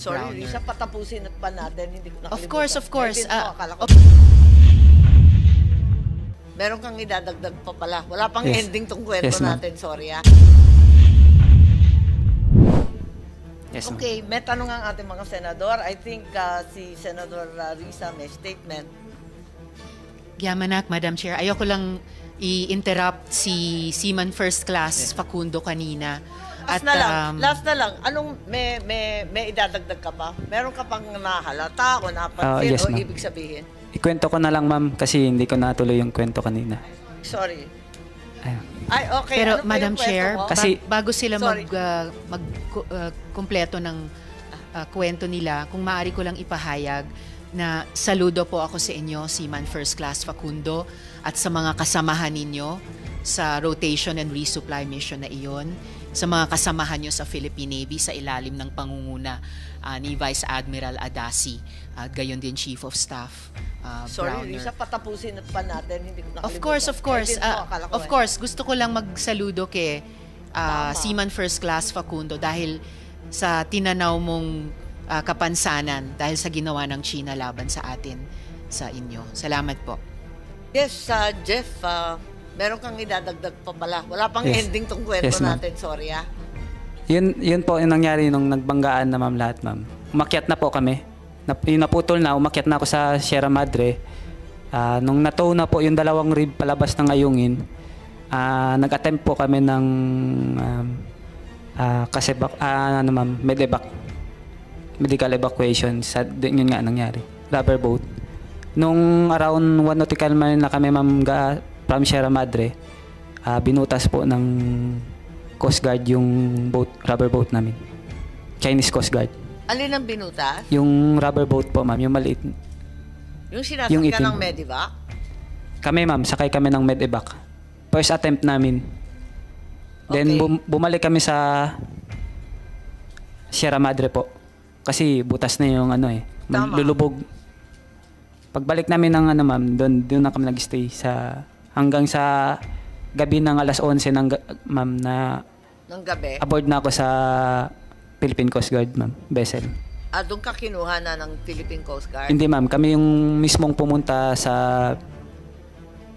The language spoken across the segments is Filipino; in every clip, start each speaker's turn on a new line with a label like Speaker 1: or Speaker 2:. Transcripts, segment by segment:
Speaker 1: Sorry,
Speaker 2: Browner.
Speaker 1: Risa, patapusin at pa natin. Hindi ko nakalimutan.
Speaker 2: Of course.
Speaker 1: Akala ko. Meron kang idadagdag pa pala. Wala pang
Speaker 3: Yes.
Speaker 1: ending tong kwento
Speaker 3: Yes, ma'am.
Speaker 1: natin. Sorry, ah.
Speaker 3: Yes, ma'am.
Speaker 1: Okay, may tanong ang ating mga senador. I think si Senador Risa may statement.
Speaker 2: Yamanak, Madam Chair. Ayoko lang i-interrupt si Seaman First Class Facundo kanina.
Speaker 1: Last na lang. Anong may idadagdag ka pa? Meron ka pang nahalata o napansin
Speaker 3: Yes,
Speaker 1: o
Speaker 3: ma'am.
Speaker 1: ibig sabihin?
Speaker 3: Ikwento ko na lang, ma'am, kasi hindi ko natuloy yung kwento kanina.
Speaker 1: Sorry.
Speaker 3: Ayun.
Speaker 1: Ay, okay.
Speaker 2: Pero
Speaker 1: Ano pa
Speaker 2: Madam
Speaker 1: yung kwento
Speaker 2: Chair,
Speaker 1: mo?
Speaker 3: Kasi-
Speaker 2: bago sila
Speaker 1: Sorry.
Speaker 2: kumpleto ng kwento nila, kung maaari ko lang ipahayag na saludo po ako sa inyo, Seaman First Class Facundo, at sa mga kasamahan ninyo sa rotation and resupply mission na iyon, sa mga kasamahan nyo sa Philippine Navy sa ilalim ng pangunguna ni Vice Admiral Adasi, at gayon din Chief of Staff
Speaker 1: Sorry,
Speaker 2: Browner.
Speaker 1: Risa, patapusin at pa natin. Hindi ko nakalimutan.
Speaker 2: Of course.
Speaker 1: Akala ko,
Speaker 2: Of course, gusto ko lang magsaludo kay
Speaker 1: Tama.
Speaker 2: Seaman First Class Facundo dahil sa tinanaw mong kapansanan dahil sa ginawa ng China laban sa atin, sa inyo. Salamat po.
Speaker 1: Yes, Jeff, meron kang idadagdag pa pala. Wala pang
Speaker 3: Yes.
Speaker 1: ending tong kwento
Speaker 3: Yes, ma'am.
Speaker 1: natin. Sorry, ah.
Speaker 3: Yun po yung nangyari nung nagbanggaan na, ma'am, lahat, ma'am. Umakyat na po kami. Yung naputol na, umakyat na ako sa Sierra Madre. Nung natow na po yung dalawang rib palabas ng ayungin, nag-attempt po kami ng medical evacuation. Yun nga nangyari. Rubber boat. Nung around 1 nautical mile na kami, ma'am, from Sierra Madre, binutas po ng Coast Guard yung rubber boat namin. Chinese Coast Guard.
Speaker 1: Alin ang binutas?
Speaker 3: Yung rubber boat po, ma'am, yung maliit.
Speaker 1: Yung
Speaker 3: Yung
Speaker 1: sinasakyan
Speaker 3: itim.
Speaker 1: ng Medivac?
Speaker 3: Kami, ma'am, sakay kami ng medevac. First attempt namin. Then
Speaker 1: Okay.
Speaker 3: bumalik kami sa Sierra Madre po. Kasi butas na yung
Speaker 1: Tama.
Speaker 3: lulubog. Pagbalik namin ng ma'am, doon na kami nag-stay hanggang sa gabi ng alas 11 ma'am, na
Speaker 1: Ng gabi?
Speaker 3: aboard na ako sa Philippine Coast Guard, ma'am, vessel.
Speaker 1: Doon ka kinuha na ng Philippine Coast Guard?
Speaker 3: Hindi, ma'am, kami yung mismong pumunta sa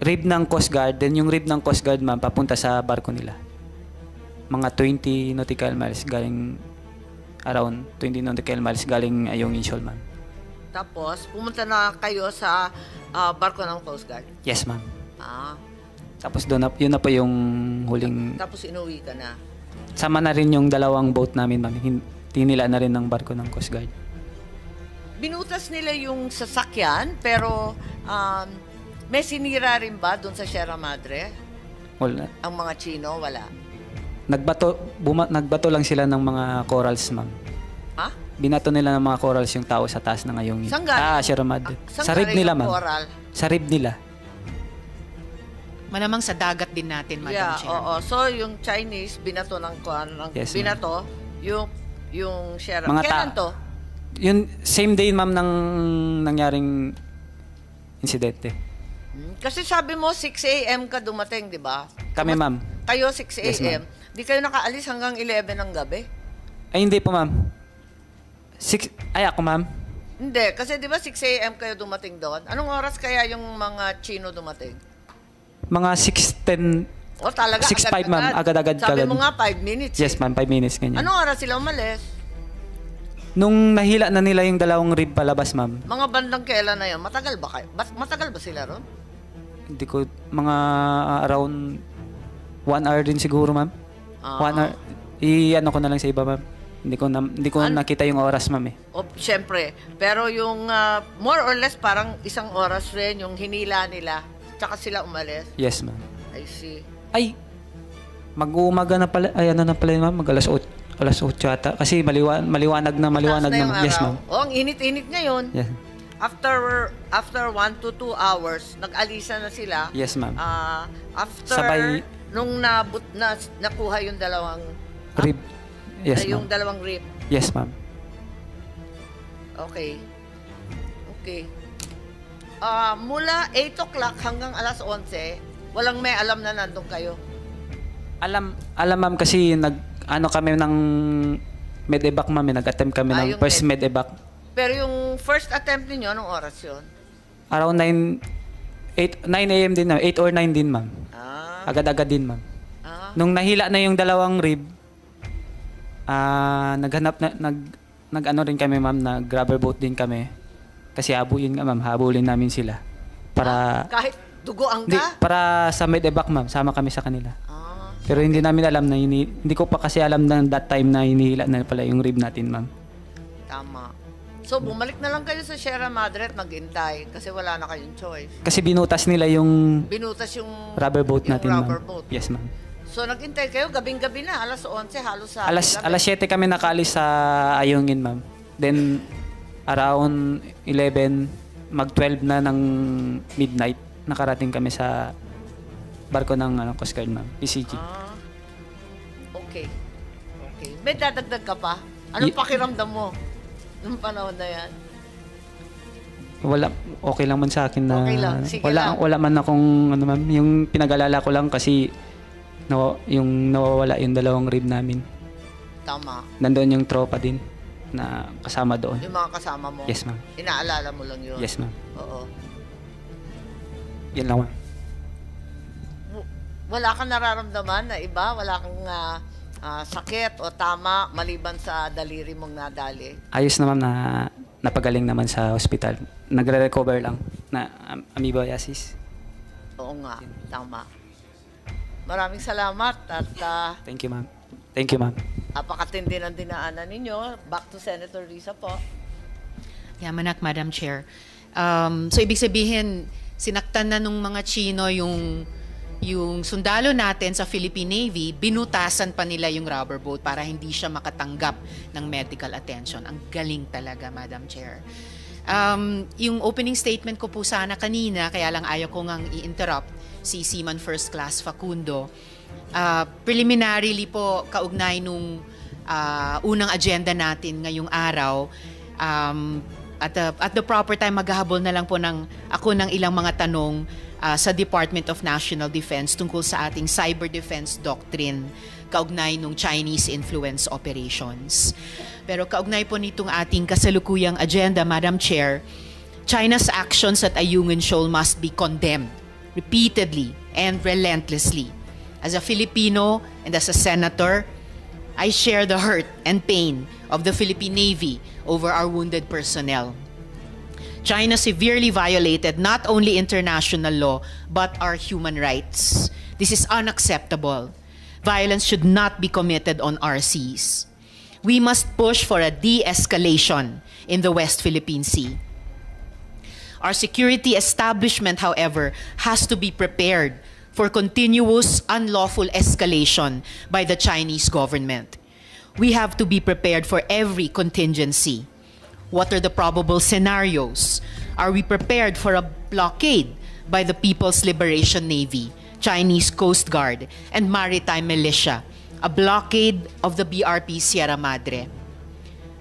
Speaker 3: rib ng Coast Guard, then yung rib ng Coast Guard, ma'am, papunta sa barko nila. Mga 20 nautical miles galing, around 20 nautical miles galing Ayungin Shoal, ma'am.
Speaker 1: Tapos, pumunta na kayo sa barko ng Coast Guard?
Speaker 3: Yes, ma'am.
Speaker 1: Ah,
Speaker 3: Tapos yun na po yung huling,
Speaker 1: tapos inuwi ka na?
Speaker 3: sama na rin yung dalawang boat namin, ma'am. Tinila na rin ng barko ng Coast Guard.
Speaker 1: Binutas nila yung sasakyan, pero may sinira rin ba doon sa Sierra Madre?
Speaker 3: Wala.
Speaker 1: Ang mga Chino, wala.
Speaker 3: Nagbato lang sila ng mga corals, ma'am.
Speaker 1: Ha?
Speaker 3: Binato nila ng mga corals yung tao sa taas ng Ayungin.
Speaker 1: Saan galing?
Speaker 3: Sierra Madre.
Speaker 1: Saan
Speaker 3: Sa rib
Speaker 1: galing
Speaker 3: nila,
Speaker 1: yung
Speaker 3: ma'am.
Speaker 1: coral?
Speaker 3: Sa rib nila.
Speaker 2: Malamang sa dagat din natin, Madam
Speaker 1: Yeah,
Speaker 2: Chair.
Speaker 1: oo. So, yung Chinese, binato ng
Speaker 3: Yes,
Speaker 1: binato, yung Sierra.
Speaker 3: Mga
Speaker 1: Kailan to?
Speaker 3: Yun, same day, ma'am, ng nangyaring insidente.
Speaker 1: Kasi sabi mo, 6 a.m. ka dumating, di ba?
Speaker 3: Kami, ma'am.
Speaker 1: Kayo, 6
Speaker 3: Yes,
Speaker 1: a.m.
Speaker 3: ma'am.
Speaker 1: Di kayo nakaalis hanggang 11 ng gabi?
Speaker 3: Ay, hindi po, ma'am. Ako, ma'am.
Speaker 1: Hindi, kasi di ba 6 a.m. kayo dumating doon? Anong oras kaya yung mga Chino dumating?
Speaker 3: Mga 6:10,
Speaker 1: O talaga,
Speaker 3: 6:05, ma'am. Agad-agad
Speaker 1: Sabi
Speaker 3: kagad.
Speaker 1: mo nga, 5 minutes.
Speaker 3: Yes, ma'am. 5 minutes, ganyan.
Speaker 1: Anong oras sila umalis?
Speaker 3: Nung nahila na nila yung dalawang rib palabas, ma'am.
Speaker 1: Mga bandang kailan na yun? Matagal ba kayo? Matagal ba sila ron?
Speaker 3: Hindi ko, mga around 1 hour din siguro, ma'am. 1 hour. I-ano ko na lang sa iba, ma'am. Hindi ko nakita yung oras, ma'am, eh.
Speaker 1: O, syempre. Pero yung more or less parang isang oras rin yung hinila nila. Tsaka sila umalis.
Speaker 3: Yes, ma'am.
Speaker 1: I see.
Speaker 3: Ay, mag-uumaga na pala. Ay, ano na pala yun, ma'am? Alas 8 yata. Kasi maliwanag na,
Speaker 1: Taas na yung
Speaker 3: ma'am. Yes,
Speaker 1: araw.
Speaker 3: ma'am.
Speaker 1: O, ang init-init ngayon.
Speaker 3: Yes.
Speaker 1: After 1 to 2 hours, nag-alisa na sila.
Speaker 3: Yes, ma'am.
Speaker 1: After
Speaker 3: Sabay-
Speaker 1: nung nakuha yung dalawang
Speaker 3: Rib. Yes,
Speaker 1: yung
Speaker 3: ma'am.
Speaker 1: dalawang rib.
Speaker 3: Yes, ma'am.
Speaker 1: Okay. Mula 8 o'clock hanggang alas 11, walang may alam na nandun kayo.
Speaker 3: Alam, ma'am, kasi kami ng Med-evac, ma'am. Nag-attempt kami ng
Speaker 1: yung
Speaker 3: first med-evac.
Speaker 1: Pero yung first attempt ninyo, anong oras yun?
Speaker 3: Around 9 a.m. din, ma'am. 8 or 9 din, ma'am. Agad-agad din, ma'am. Nung nahila na yung dalawang rib, nag-ano rin kami, ma'am, nag-rubber boat din kami. Kasi habulin nga, ma'am. Habulin namin sila. Para...
Speaker 1: Kahit dugoan
Speaker 3: Hindi,
Speaker 1: ka?
Speaker 3: para sa med-evac, ma'am. Sama kami sa kanila. Pero hindi namin alam na hindi ko pa kasi alam na that time na hinihila na pala yung rib natin, ma'am.
Speaker 1: Tama. So, bumalik na lang kayo sa Sierra Madre at maghintay kasi wala na kayong choice.
Speaker 3: Kasi binutas nila yung
Speaker 1: Binutas yung
Speaker 3: rubber boat
Speaker 1: yung
Speaker 3: natin,
Speaker 1: rubber
Speaker 3: ma'am.
Speaker 1: boat.
Speaker 3: Yes, ma'am.
Speaker 1: So, naghintay kayo gabing-gabi na, alas 11, halos sa
Speaker 3: Alas 7 kami nakaalis sa Ayungin, ma'am. Then, around 11, mag-12 na ng midnight, nakarating kami sa barko ng Coast Guard, ma'am. PCG.
Speaker 1: Okay. May dadagdag ka pa? Anong pakiramdam mo nung panahon na yan?
Speaker 3: Wala, okay lang man sa akin na
Speaker 1: Okay lang, sige lang.
Speaker 3: wala man akong ano, ma'am, yung pinag-alala ko lang kasi yung nawawala yung dalawang rib namin.
Speaker 1: Tama.
Speaker 3: Nandoon yung tropa din na kasama doon.
Speaker 1: Yung mga kasama mo?
Speaker 3: Yes, ma'am.
Speaker 1: Inaalala mo lang yun?
Speaker 3: Yes, ma'am.
Speaker 1: Oo.
Speaker 3: Yan lang, ma'am.
Speaker 1: Wala kang nararamdaman na iba? Wala kang sakit o tama maliban sa daliri mong nadali?
Speaker 3: Ayos naman na napagaling naman sa hospital. Nagre-recover lang na amoebiasis.
Speaker 1: Oo nga, tama. Maraming salamat at
Speaker 3: Thank you, ma'am. Thank you, ma'am.
Speaker 1: apakatindi ng dinaanan ninyo. Back to Senator Risa po.
Speaker 2: Yamanak, Madam Chair. So, ibig sabihin, sinaktan na nung mga Chino yung sundalo natin sa Philippine Navy, binutasan pa nila yung rubber boat para hindi siya makatanggap ng medical attention. Ang galing talaga, Madam Chair. Yung opening statement ko po sana kanina, kaya lang ayaw ko ngang i-interrupt si Seaman First Class Facundo. Preliminarily po, kaugnay nung unang agenda natin ngayong araw, at the proper time, maghahabol na lang po ako ng ilang mga tanong sa Department of National Defense tungkol sa ating cyber defense doctrine kaugnay nung Chinese influence operations. Pero kaugnay po nitong ating kasalukuyang agenda, Madam Chair, China's actions at Ayungin Shoal must be condemned repeatedly and relentlessly. As a Filipino and as a senator, I share the hurt and pain of the Philippine Navy over our wounded personnel. China severely violated not only international law, but our human rights. This is unacceptable. Violence should not be committed on our seas. We must push for a de-escalation in the West Philippine Sea. Our security establishment, however, has to be prepared for continuous unlawful escalation by the Chinese government. We have to be prepared for every contingency. What are the probable scenarios? Are we prepared for a blockade by the People's Liberation Navy, Chinese Coast Guard, and Maritime Militia? A blockade of the BRP Sierra Madre?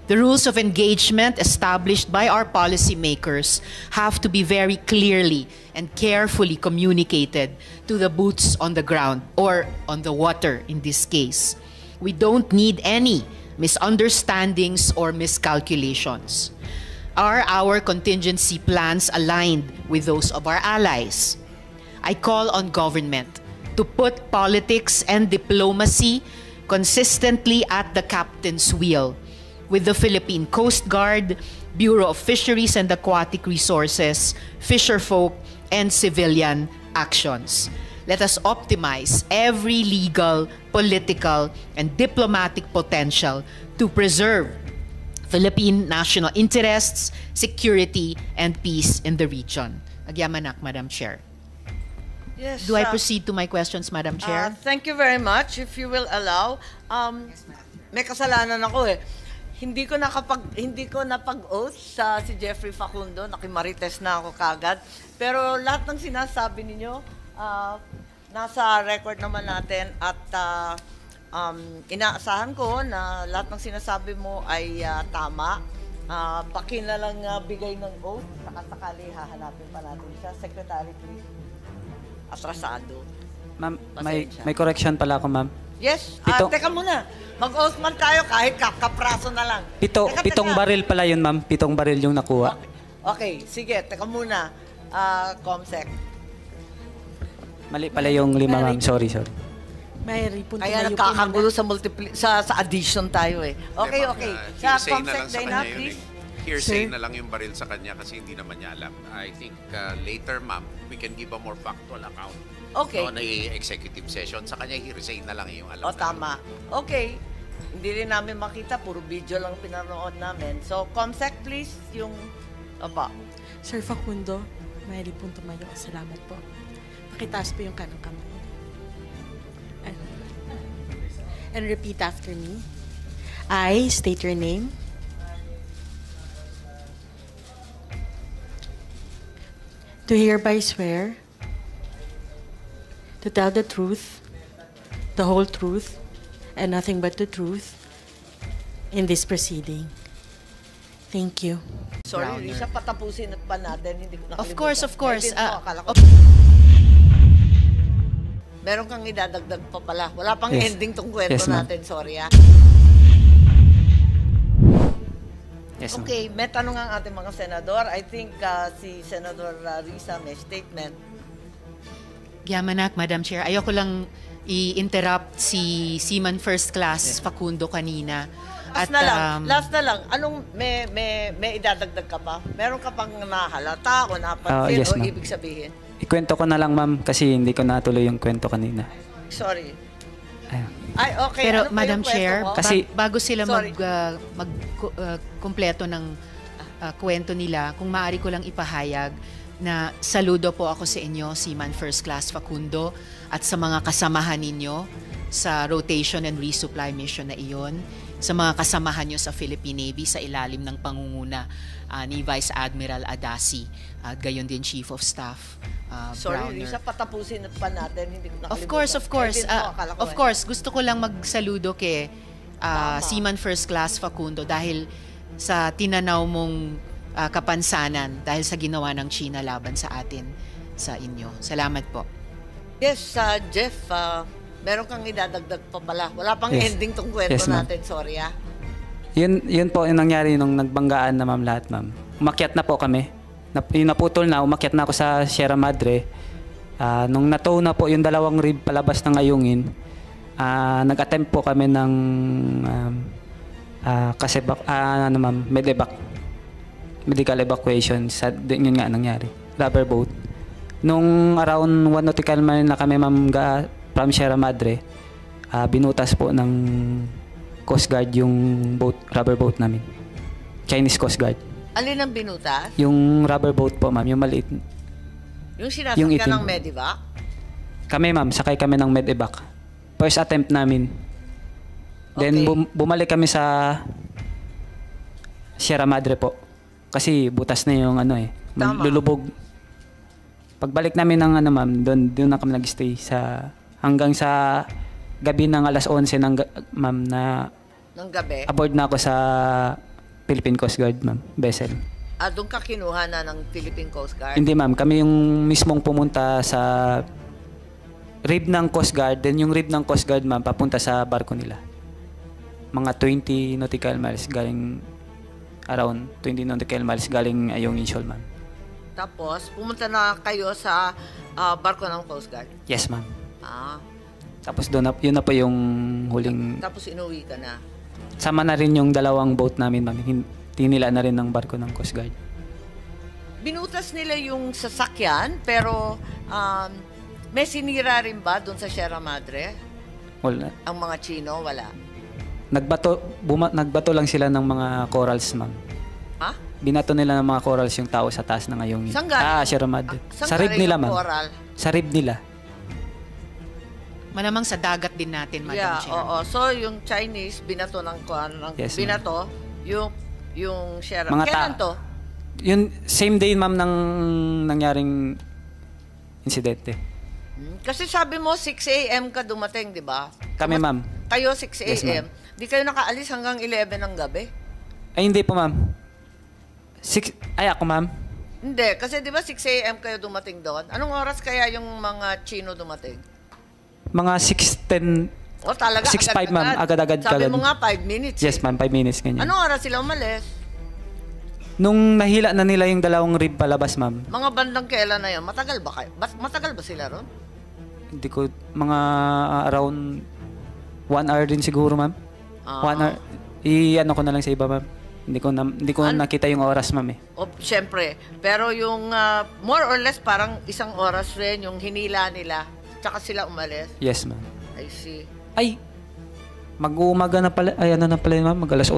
Speaker 2: The rules of engagement established by our policymakers have to be very clearly and carefully communicated to the boots on the ground, or on the water in this case. We don't need any misunderstandings or miscalculations. Are our contingency plans aligned with those of our allies? I call on government to put politics and diplomacy consistently at the captain's wheel, with the Philippine Coast Guard, Bureau of Fisheries and Aquatic Resources, fisherfolk, and civilian actions. Let us optimize every legal, political, and diplomatic potential to preserve Philippine national interests, security, and peace in the region. Agyamanak, Madam Chair.
Speaker 1: Yes.
Speaker 2: Do I proceed to my questions, Madam Chair?
Speaker 1: Thank you very much. If you will allow, may kasalanan ako eh. Hindi ko napag-oath sa si Jeffrey Facundo, nakimarites na ako kagad. Pero lahat ng sinasabi ninyo, nasa record naman natin at inaasahan ko na lahat ng sinasabi mo ay tama. Baki na lang bigay ng oath, sakasakali hahanapin pa natin siya. Secretary, please. Atrasado.
Speaker 3: Ma'am, may correction pala ako, ma'am.
Speaker 1: Yes,
Speaker 3: Pitong-
Speaker 1: teka muna. Mag-oath man tayo kahit kapraso na lang.
Speaker 3: Pitong baril pala yun, ma'am. 7 baril yung nakuha.
Speaker 1: Okay, sige, teka muna. Comsec.
Speaker 3: Mali pala yung 5, ma'am. Sorry.
Speaker 4: Mayroon po
Speaker 1: Kaya
Speaker 4: tumayo po
Speaker 1: nagkakagulo
Speaker 4: muna.
Speaker 1: sa addition tayo eh. Okay, okay. Sa
Speaker 5: Hearsay na
Speaker 1: Comsec,
Speaker 5: lang sa
Speaker 1: Dana,
Speaker 5: kanya yun
Speaker 1: please.
Speaker 5: Hearsay
Speaker 4: Sir?
Speaker 5: na lang yung baril sa kanya kasi hindi naman niya alam. I think later, ma'am, we can give a more factual account.
Speaker 1: Okay.
Speaker 5: No, na executive session. Sa kanya, hearsay na lang yung alam
Speaker 1: O, tama. Okay. Hindi rin namin makita, puro video lang pinanood namin. So, Comsec, please, yung... Aba.
Speaker 4: Sir Facundo, mayroon po tumayo. Salamat po. Pakitaas po yung kanang kamay. And repeat after me. I state your name. Do hereby swear to tell the truth, the whole truth, and nothing but the truth in this proceeding. Thank you.
Speaker 1: Sorry,
Speaker 2: Browner.
Speaker 1: Risa, patapusin at pa natin. Hindi ko
Speaker 2: Of
Speaker 1: nakalimutan.
Speaker 2: course.
Speaker 1: Ay, din mo, akala ko. Meron kang idadagdag pa pala. Wala pang
Speaker 3: Yes.
Speaker 1: ending tong kwento
Speaker 3: Yes, ma'am.
Speaker 1: natin. Sorry,
Speaker 3: Yes, ma'am.
Speaker 1: Okay, may tanong ang ating mga senador. I think si Senador Risa may statement.
Speaker 2: Yamanak, Madam Chair. Ayoko lang i-interrupt si Seaman First Class Facundo kanina.
Speaker 1: Last na lang. Anong may idadagdag ka pa? Meron ka pang nahalata o napansin
Speaker 3: Yes,
Speaker 1: o
Speaker 3: ma'am.
Speaker 1: ibig sabihin?
Speaker 3: Ikwento ko na lang, ma'am, kasi hindi ko natuloy yung kwento kanina.
Speaker 1: Sorry.
Speaker 3: Ayun.
Speaker 1: Ay, okay.
Speaker 2: Pero
Speaker 1: Ano pa
Speaker 2: Madam
Speaker 1: yung kwento
Speaker 2: Chair,
Speaker 1: mo?
Speaker 3: Kasi-
Speaker 2: bago sila
Speaker 1: Sorry.
Speaker 2: kumpleto ng kwento nila, kung maaari ko lang ipahayag na saludo po ako sa inyo, Seaman First Class Facundo, at sa mga kasamahan ninyo sa rotation and resupply mission na iyon, sa mga kasamahan nyo sa Philippine Navy sa ilalim ng pangunguna ni Vice Admiral Adasi, at gayon din Chief of Staff
Speaker 1: Sorry,
Speaker 2: Browner.
Speaker 1: Risa, patapusin at pa natin. Hindi ko nakalimutan.
Speaker 2: Of course.
Speaker 1: Ay, din mo, akala ko
Speaker 2: Of
Speaker 1: eh.
Speaker 2: course, gusto ko lang magsaludo kay
Speaker 1: Tama.
Speaker 2: Seaman First Class Facundo dahil sa tinanaw mong kapansanan dahil sa ginawa ng China laban sa atin, sa inyo. Salamat po.
Speaker 1: Yes, Jeff, meron kang idadagdag pa pala. Wala pang
Speaker 3: Yes.
Speaker 1: ending tong kwento
Speaker 3: Yes, ma'am.
Speaker 1: natin. Sorry,
Speaker 3: Yun po yung nangyari nung nagbanggaan na, ma'am, lahat, ma'am. Umakyat na po kami. Yung naputol na, umakyat na ako sa Sierra Madre. Nung natow na po yung 2 rib palabas ng ayungin, nag-attempt po kami ng medical evacuation. Yun nga nangyari. Rubber boat. Nung around 1 nautical mile na kami, ma'am, from Sierra Madre, binutas po ng Coast Guard yung rubber boat namin. Chinese Coast Guard.
Speaker 1: Alin ang binutas?
Speaker 3: Yung rubber boat po, ma'am, yung maliit.
Speaker 1: Yung
Speaker 3: Yung
Speaker 1: sinasakyan
Speaker 3: itim.
Speaker 1: ng Medivac?
Speaker 3: Kami, ma'am, sakay kami ng medevac. First attempt namin. Then
Speaker 1: Okay.
Speaker 3: bumalik kami sa Sierra Madre po. Kasi butas na yung
Speaker 1: Tama.
Speaker 3: lulubog. Pagbalik namin ng ma'am, doon na kami nag-stay hanggang sa gabi ng alas 11 ma'am, na
Speaker 1: Ng gabi?
Speaker 3: aboard na ako sa Philippine Coast Guard, ma'am, vessel.
Speaker 1: Doon ka kinuha na ng Philippine Coast Guard?
Speaker 3: Hindi, ma'am, kami yung mismong pumunta sa rib ng Coast Guard, then yung rib ng Coast Guard, ma'am, papunta sa barko nila. Mga 20 nautical miles around 20 nautical miles galing Ayungin Shoal, ma'am.
Speaker 1: Tapos, pumunta na kayo sa barko ng Coast Guard?
Speaker 3: Yes, ma'am.
Speaker 1: Tapos
Speaker 3: Tapos yun na po yung huling,
Speaker 1: inuwi ka na?
Speaker 3: sama na rin yung 2 boat namin, ma'am. Tinila na rin ng barko ng Coast Guard.
Speaker 1: Binutas nila yung sasakyan, pero may sinira rin ba doon sa Sierra Madre?
Speaker 3: Wala.
Speaker 1: Ang mga Chino, wala.
Speaker 3: Nagbato lang sila ng mga corals, ma'am.
Speaker 1: Ha?
Speaker 3: Binato nila ng mga corals yung tao sa taas ng Ayungin.
Speaker 1: Saan galing?
Speaker 3: Sierra Madre.
Speaker 1: Saan
Speaker 3: Sa rib
Speaker 1: galing
Speaker 3: nila,
Speaker 1: yung
Speaker 3: ma'am.
Speaker 1: coral?
Speaker 3: Sa rib nila.
Speaker 2: Malamang sa dagat din natin, Madam
Speaker 1: Yeah,
Speaker 2: Chair.
Speaker 1: oo. So, yung Chinese, binato ng
Speaker 3: Yes, ma'am.
Speaker 1: binato, yung Sierra.
Speaker 3: Mga
Speaker 1: Kailan to?
Speaker 3: Yun, same day, ma'am, ng nangyaring insidente.
Speaker 1: Kasi sabi mo, 6 a.m. ka dumating, di ba?
Speaker 3: Kami, ma'am.
Speaker 1: Kayo, 6
Speaker 3: Yes,
Speaker 1: a.m. Di kayo nakaalis hanggang 11 ng gabi?
Speaker 3: Ay, hindi po, ma'am. Ako, ma'am.
Speaker 1: Hindi, kasi di ba 6 a.m. kayo dumating doon? Anong oras kaya yung mga Chino dumating?
Speaker 3: Mga 6:10
Speaker 1: O talaga,
Speaker 3: 6:05, ma'am. Agad-agad
Speaker 1: Sabi
Speaker 3: kagad.
Speaker 1: mo nga, 5 minutes.
Speaker 3: Yes, ma'am. 5 minutes, ganyan.
Speaker 1: Anong oras sila umalis?
Speaker 3: Nung nahila na nila yung dalawang rib palabas, ma'am,
Speaker 1: Mga bandang kailan na yun? Matagal ba kayo? Matagal ba sila ron?
Speaker 3: hindi ko, mga around 1 hour din siguro, ma'am. 1 hour. I-ano ko na lang sa iba, ma'am. Hindi ko nakita yung oras, ma'am, eh.
Speaker 1: O, syempre. Pero yung more or less parang isang oras rin yung hinila nila. Tsaka sila umalis.
Speaker 3: Yes, ma'am.
Speaker 1: I see.
Speaker 3: Ay, mag-uumaga na pala. Ay, ano na pala, ma'am? Alas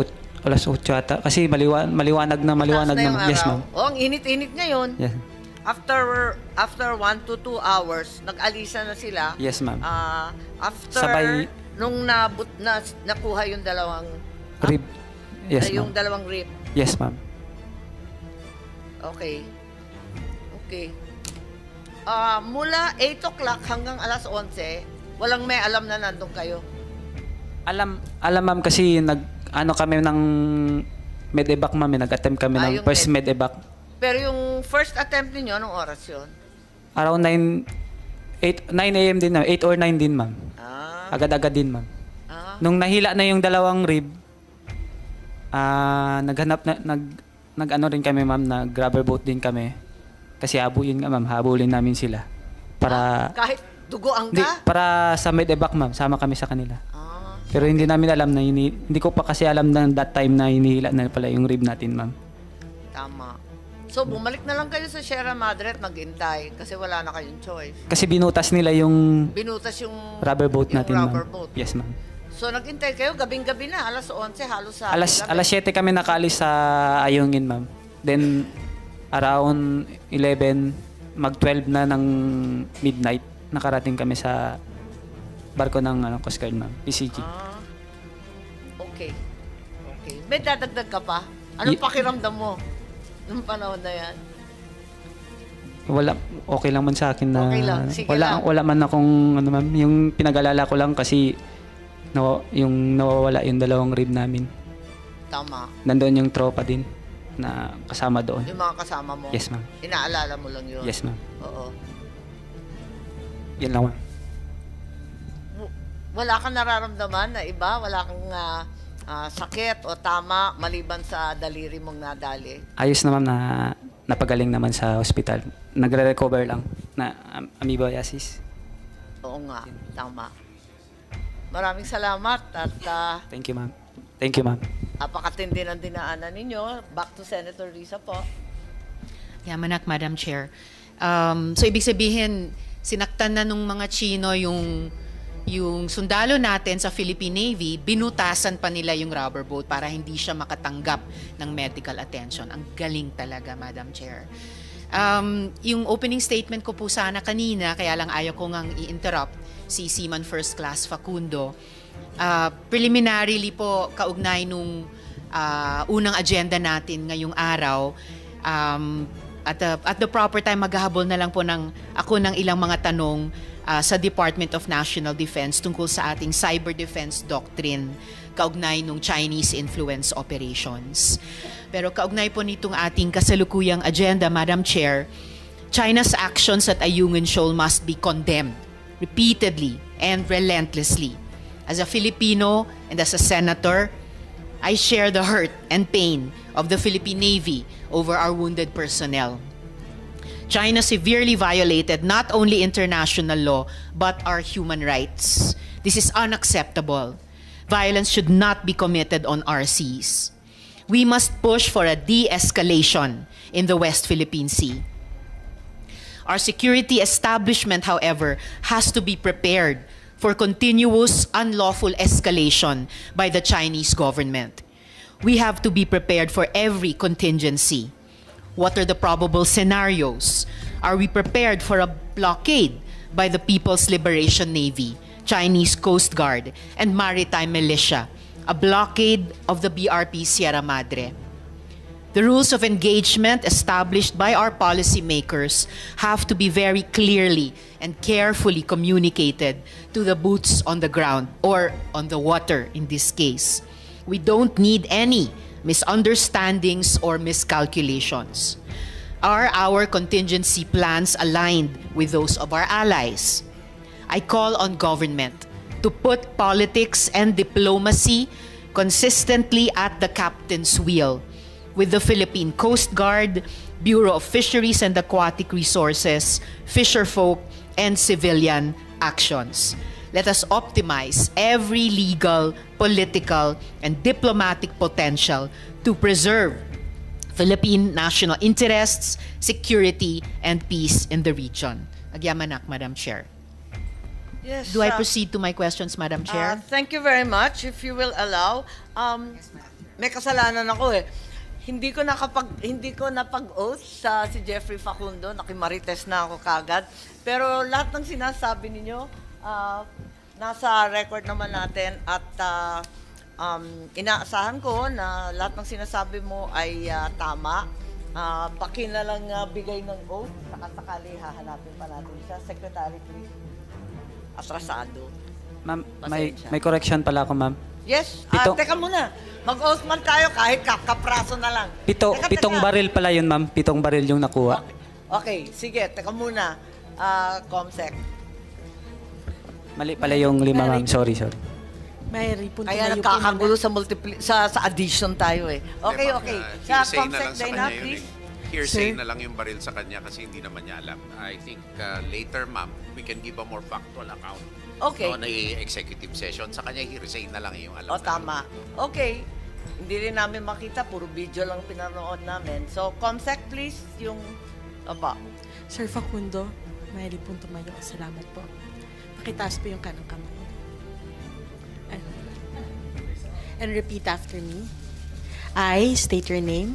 Speaker 3: 8 ata. Kasi maliwanag na,
Speaker 1: Mataas na yung
Speaker 3: ma'am. Yes,
Speaker 1: araw.
Speaker 3: ma'am.
Speaker 1: O, ang init-init ngayon.
Speaker 3: Yes.
Speaker 1: After 1 to 2 hours, nag-alisa na sila.
Speaker 3: Yes, ma'am.
Speaker 1: After
Speaker 3: Sabay-
Speaker 1: nung nakuha yung dalawang
Speaker 3: Rib. Yes,
Speaker 1: yung
Speaker 3: ma'am.
Speaker 1: dalawang rib.
Speaker 3: Yes, ma'am.
Speaker 1: Okay. Mula 8 o'clock hanggang alas 11, walang may alam na nandun kayo.
Speaker 3: Alam ma'am kasi ano kami ng medevac, ma'am. Nag-attempt kami ng
Speaker 1: yung
Speaker 3: first medevac.
Speaker 1: Pero yung first attempt ninyo, anong oras yun?
Speaker 3: Around 9 a.m. din, ma'am. 8 or 9 din, ma'am. Agad-agad din, ma'am. Nung nahila na yung dalawang rib, nag-ano rin kami, ma'am, nag-rubber boat din kami. Kasi yun nga, ma'am, habulin namin sila. Para,
Speaker 1: Kahit dugoan ka?
Speaker 3: para sa medevac, ma'am, sama kami sa kanila. Pero hindi namin alam na, hindi ko pa kasi alam na that time na hinihila na pala yung rib natin, ma'am.
Speaker 1: Tama. So, bumalik na lang kayo sa Sierra Madre at maghintay kasi wala na kayong choice.
Speaker 3: Kasi binutas nila yung
Speaker 1: Binutas yung
Speaker 3: rubber boat
Speaker 1: yung
Speaker 3: natin,
Speaker 1: rubber
Speaker 3: ma'am.
Speaker 1: boat.
Speaker 3: Yes, ma'am.
Speaker 1: So, naghintay kayo gabing-gabi na, alas 11, halos sa
Speaker 3: Alas 7 kami nakaalis sa Ayungin, ma'am. Then, around 11, mag-12 na ng midnight, nakarating kami sa barko ng Coast Guard, ma'am. PCG.
Speaker 1: Okay. May dadagdag ka pa? Anong pakiramdam mo nung panahon na yan?
Speaker 3: Wala, okay lang man sa akin na
Speaker 1: Okay lang, sige lang.
Speaker 3: wala man akong ma'am, yung pinag-alala ko lang kasi yung nawawala yung dalawang rib namin.
Speaker 1: Tama.
Speaker 3: Nandoon yung tropa din na kasama doon.
Speaker 1: Yung mga kasama mo?
Speaker 3: Yes, ma'am.
Speaker 1: Inaalala mo lang yun?
Speaker 3: Yes, ma'am.
Speaker 1: Oo.
Speaker 3: Yan lang, ma'am.
Speaker 1: Wala kang nararamdaman na iba? Wala kang sakit o tama maliban sa daliri mong nadali?
Speaker 3: Ayos na, ma'am, na napagaling naman sa hospital. Nagre-recover lang na amoebiasis.
Speaker 1: Oo nga, tama. Maraming salamat at
Speaker 3: Thank you, ma'am. Thank you, ma'am.
Speaker 1: napakatindi ng dinaanan ninyo. Back to Senator Risa po.
Speaker 2: Yamanak, Madam Chair. So, ibig sabihin, sinaktan na nung mga Chino yung sundalo natin sa Philippine Navy, binutasan pa nila yung rubber boat para hindi siya makatanggap ng medical attention. Ang galing talaga, Madam Chair. Yung opening statement ko po sana kanina, kaya lang ayaw ko ngang i-interrupt si Seaman First Class Facundo. Preliminarily po, kaugnay nung unang agenda natin ngayong araw, at the proper time, maghahabol na lang po ako ng ilang mga tanong sa Department of National Defense tungkol sa ating cyber defense doctrine kaugnay nung Chinese influence operations. Pero kaugnay po nitong ating kasalukuyang agenda, Madam Chair, China's actions at Ayungin Shoal must be condemned repeatedly and relentlessly. As a Filipino and as a senator, I share the hurt and pain of the Philippine Navy over our wounded personnel. China severely violated not only international law, but our human rights. This is unacceptable. Violence should not be committed on our seas. We must push for a de-escalation in the West Philippine Sea. Our security establishment, however, has to be prepared for continuous unlawful escalation by the Chinese government. We have to be prepared for every contingency. What are the probable scenarios? Are we prepared for a blockade by the People's Liberation Navy, Chinese Coast Guard, and maritime militia? A blockade of the BRP Sierra Madre? The rules of engagement established by our policymakers have to be very clearly and carefully communicated to the boots on the ground, or on the water in this case. We don't need any misunderstandings or miscalculations. Are our contingency plans aligned with those of our allies? I call on government to put politics and diplomacy consistently at the captain's wheel with the Philippine Coast Guard, Bureau of Fisheries and Aquatic Resources, fisherfolk, and civilian actions. Let us optimize every legal, political, and diplomatic potential to preserve Philippine national interests, security, and peace in the region. Agyamanak, Madam Chair.
Speaker 1: Yes.
Speaker 2: Do I proceed to my questions, Madam Chair?
Speaker 1: Thank you very much. If you will allow, may kasalanan ako eh. Hindi ko napag-oath sa si Jeffrey Facundo, nakimarites na ako kagad. Pero lahat ng sinasabi ninyo, nasa record naman natin at inaasahan ko na lahat ng sinasabi mo ay tama. Baki na lang bigay ng oath, sakasakali hahanapin pa natin siya. Secretary, please. Atrasado.
Speaker 3: Ma'am,
Speaker 1: Pasensya.
Speaker 3: may correction pala ako, ma'am.
Speaker 1: Yes.
Speaker 3: Pitong-
Speaker 1: Teka muna. Mag-oath man tayo kahit kapraso na lang.
Speaker 3: Pitong
Speaker 1: Teka.
Speaker 3: baril pala yun, ma'am. 7 baril yung nakuha.
Speaker 1: Okay, sige. Teka muna. Comsec.
Speaker 3: Mali pala yung 5, ma'am. Sorry.
Speaker 4: Mary, punto
Speaker 1: Kaya
Speaker 4: na yung
Speaker 1: nagkakagulo sa addition tayo eh. Okay,
Speaker 5: Diba,
Speaker 1: okay. Sa
Speaker 5: hearsay na
Speaker 1: Comsec,
Speaker 5: lang sa
Speaker 1: Dana,
Speaker 5: kanya yun
Speaker 1: please.
Speaker 5: eh. Hearsay
Speaker 4: Sir?
Speaker 5: na lang yung baril sa kanya kasi hindi naman niya alam. I think later, ma'am, we can give a more factual account.
Speaker 1: Okay.
Speaker 5: No, na executive session. Sa kanya, hearsay na lang yung alam.
Speaker 1: O, tama. Okay. Hindi rin namin makita. Puro video lang pinanood namin. So, Comsec, please. Yung... Aba.
Speaker 4: Sir Facundo, Mary, punto mayo. Salamat po. Pakitaas po yung kanang kamay. And repeat after me. I state your name.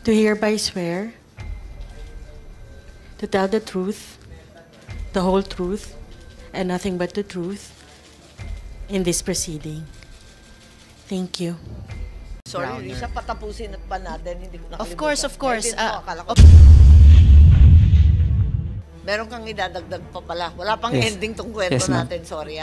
Speaker 4: Do hereby swear to tell the truth, the whole truth, and nothing but the truth in this proceeding. Thank you.
Speaker 1: Sorry,
Speaker 2: Browner.
Speaker 1: Risa, patapusin at pa natin. Hindi ko nakalimutan.
Speaker 2: Of course.
Speaker 1: Hindi mo, akala ko. Meron kang idadagdag pa pala. Wala pang
Speaker 3: Yes.
Speaker 1: ending tong kwento
Speaker 3: Yes, ma'am.
Speaker 1: natin. Sorry,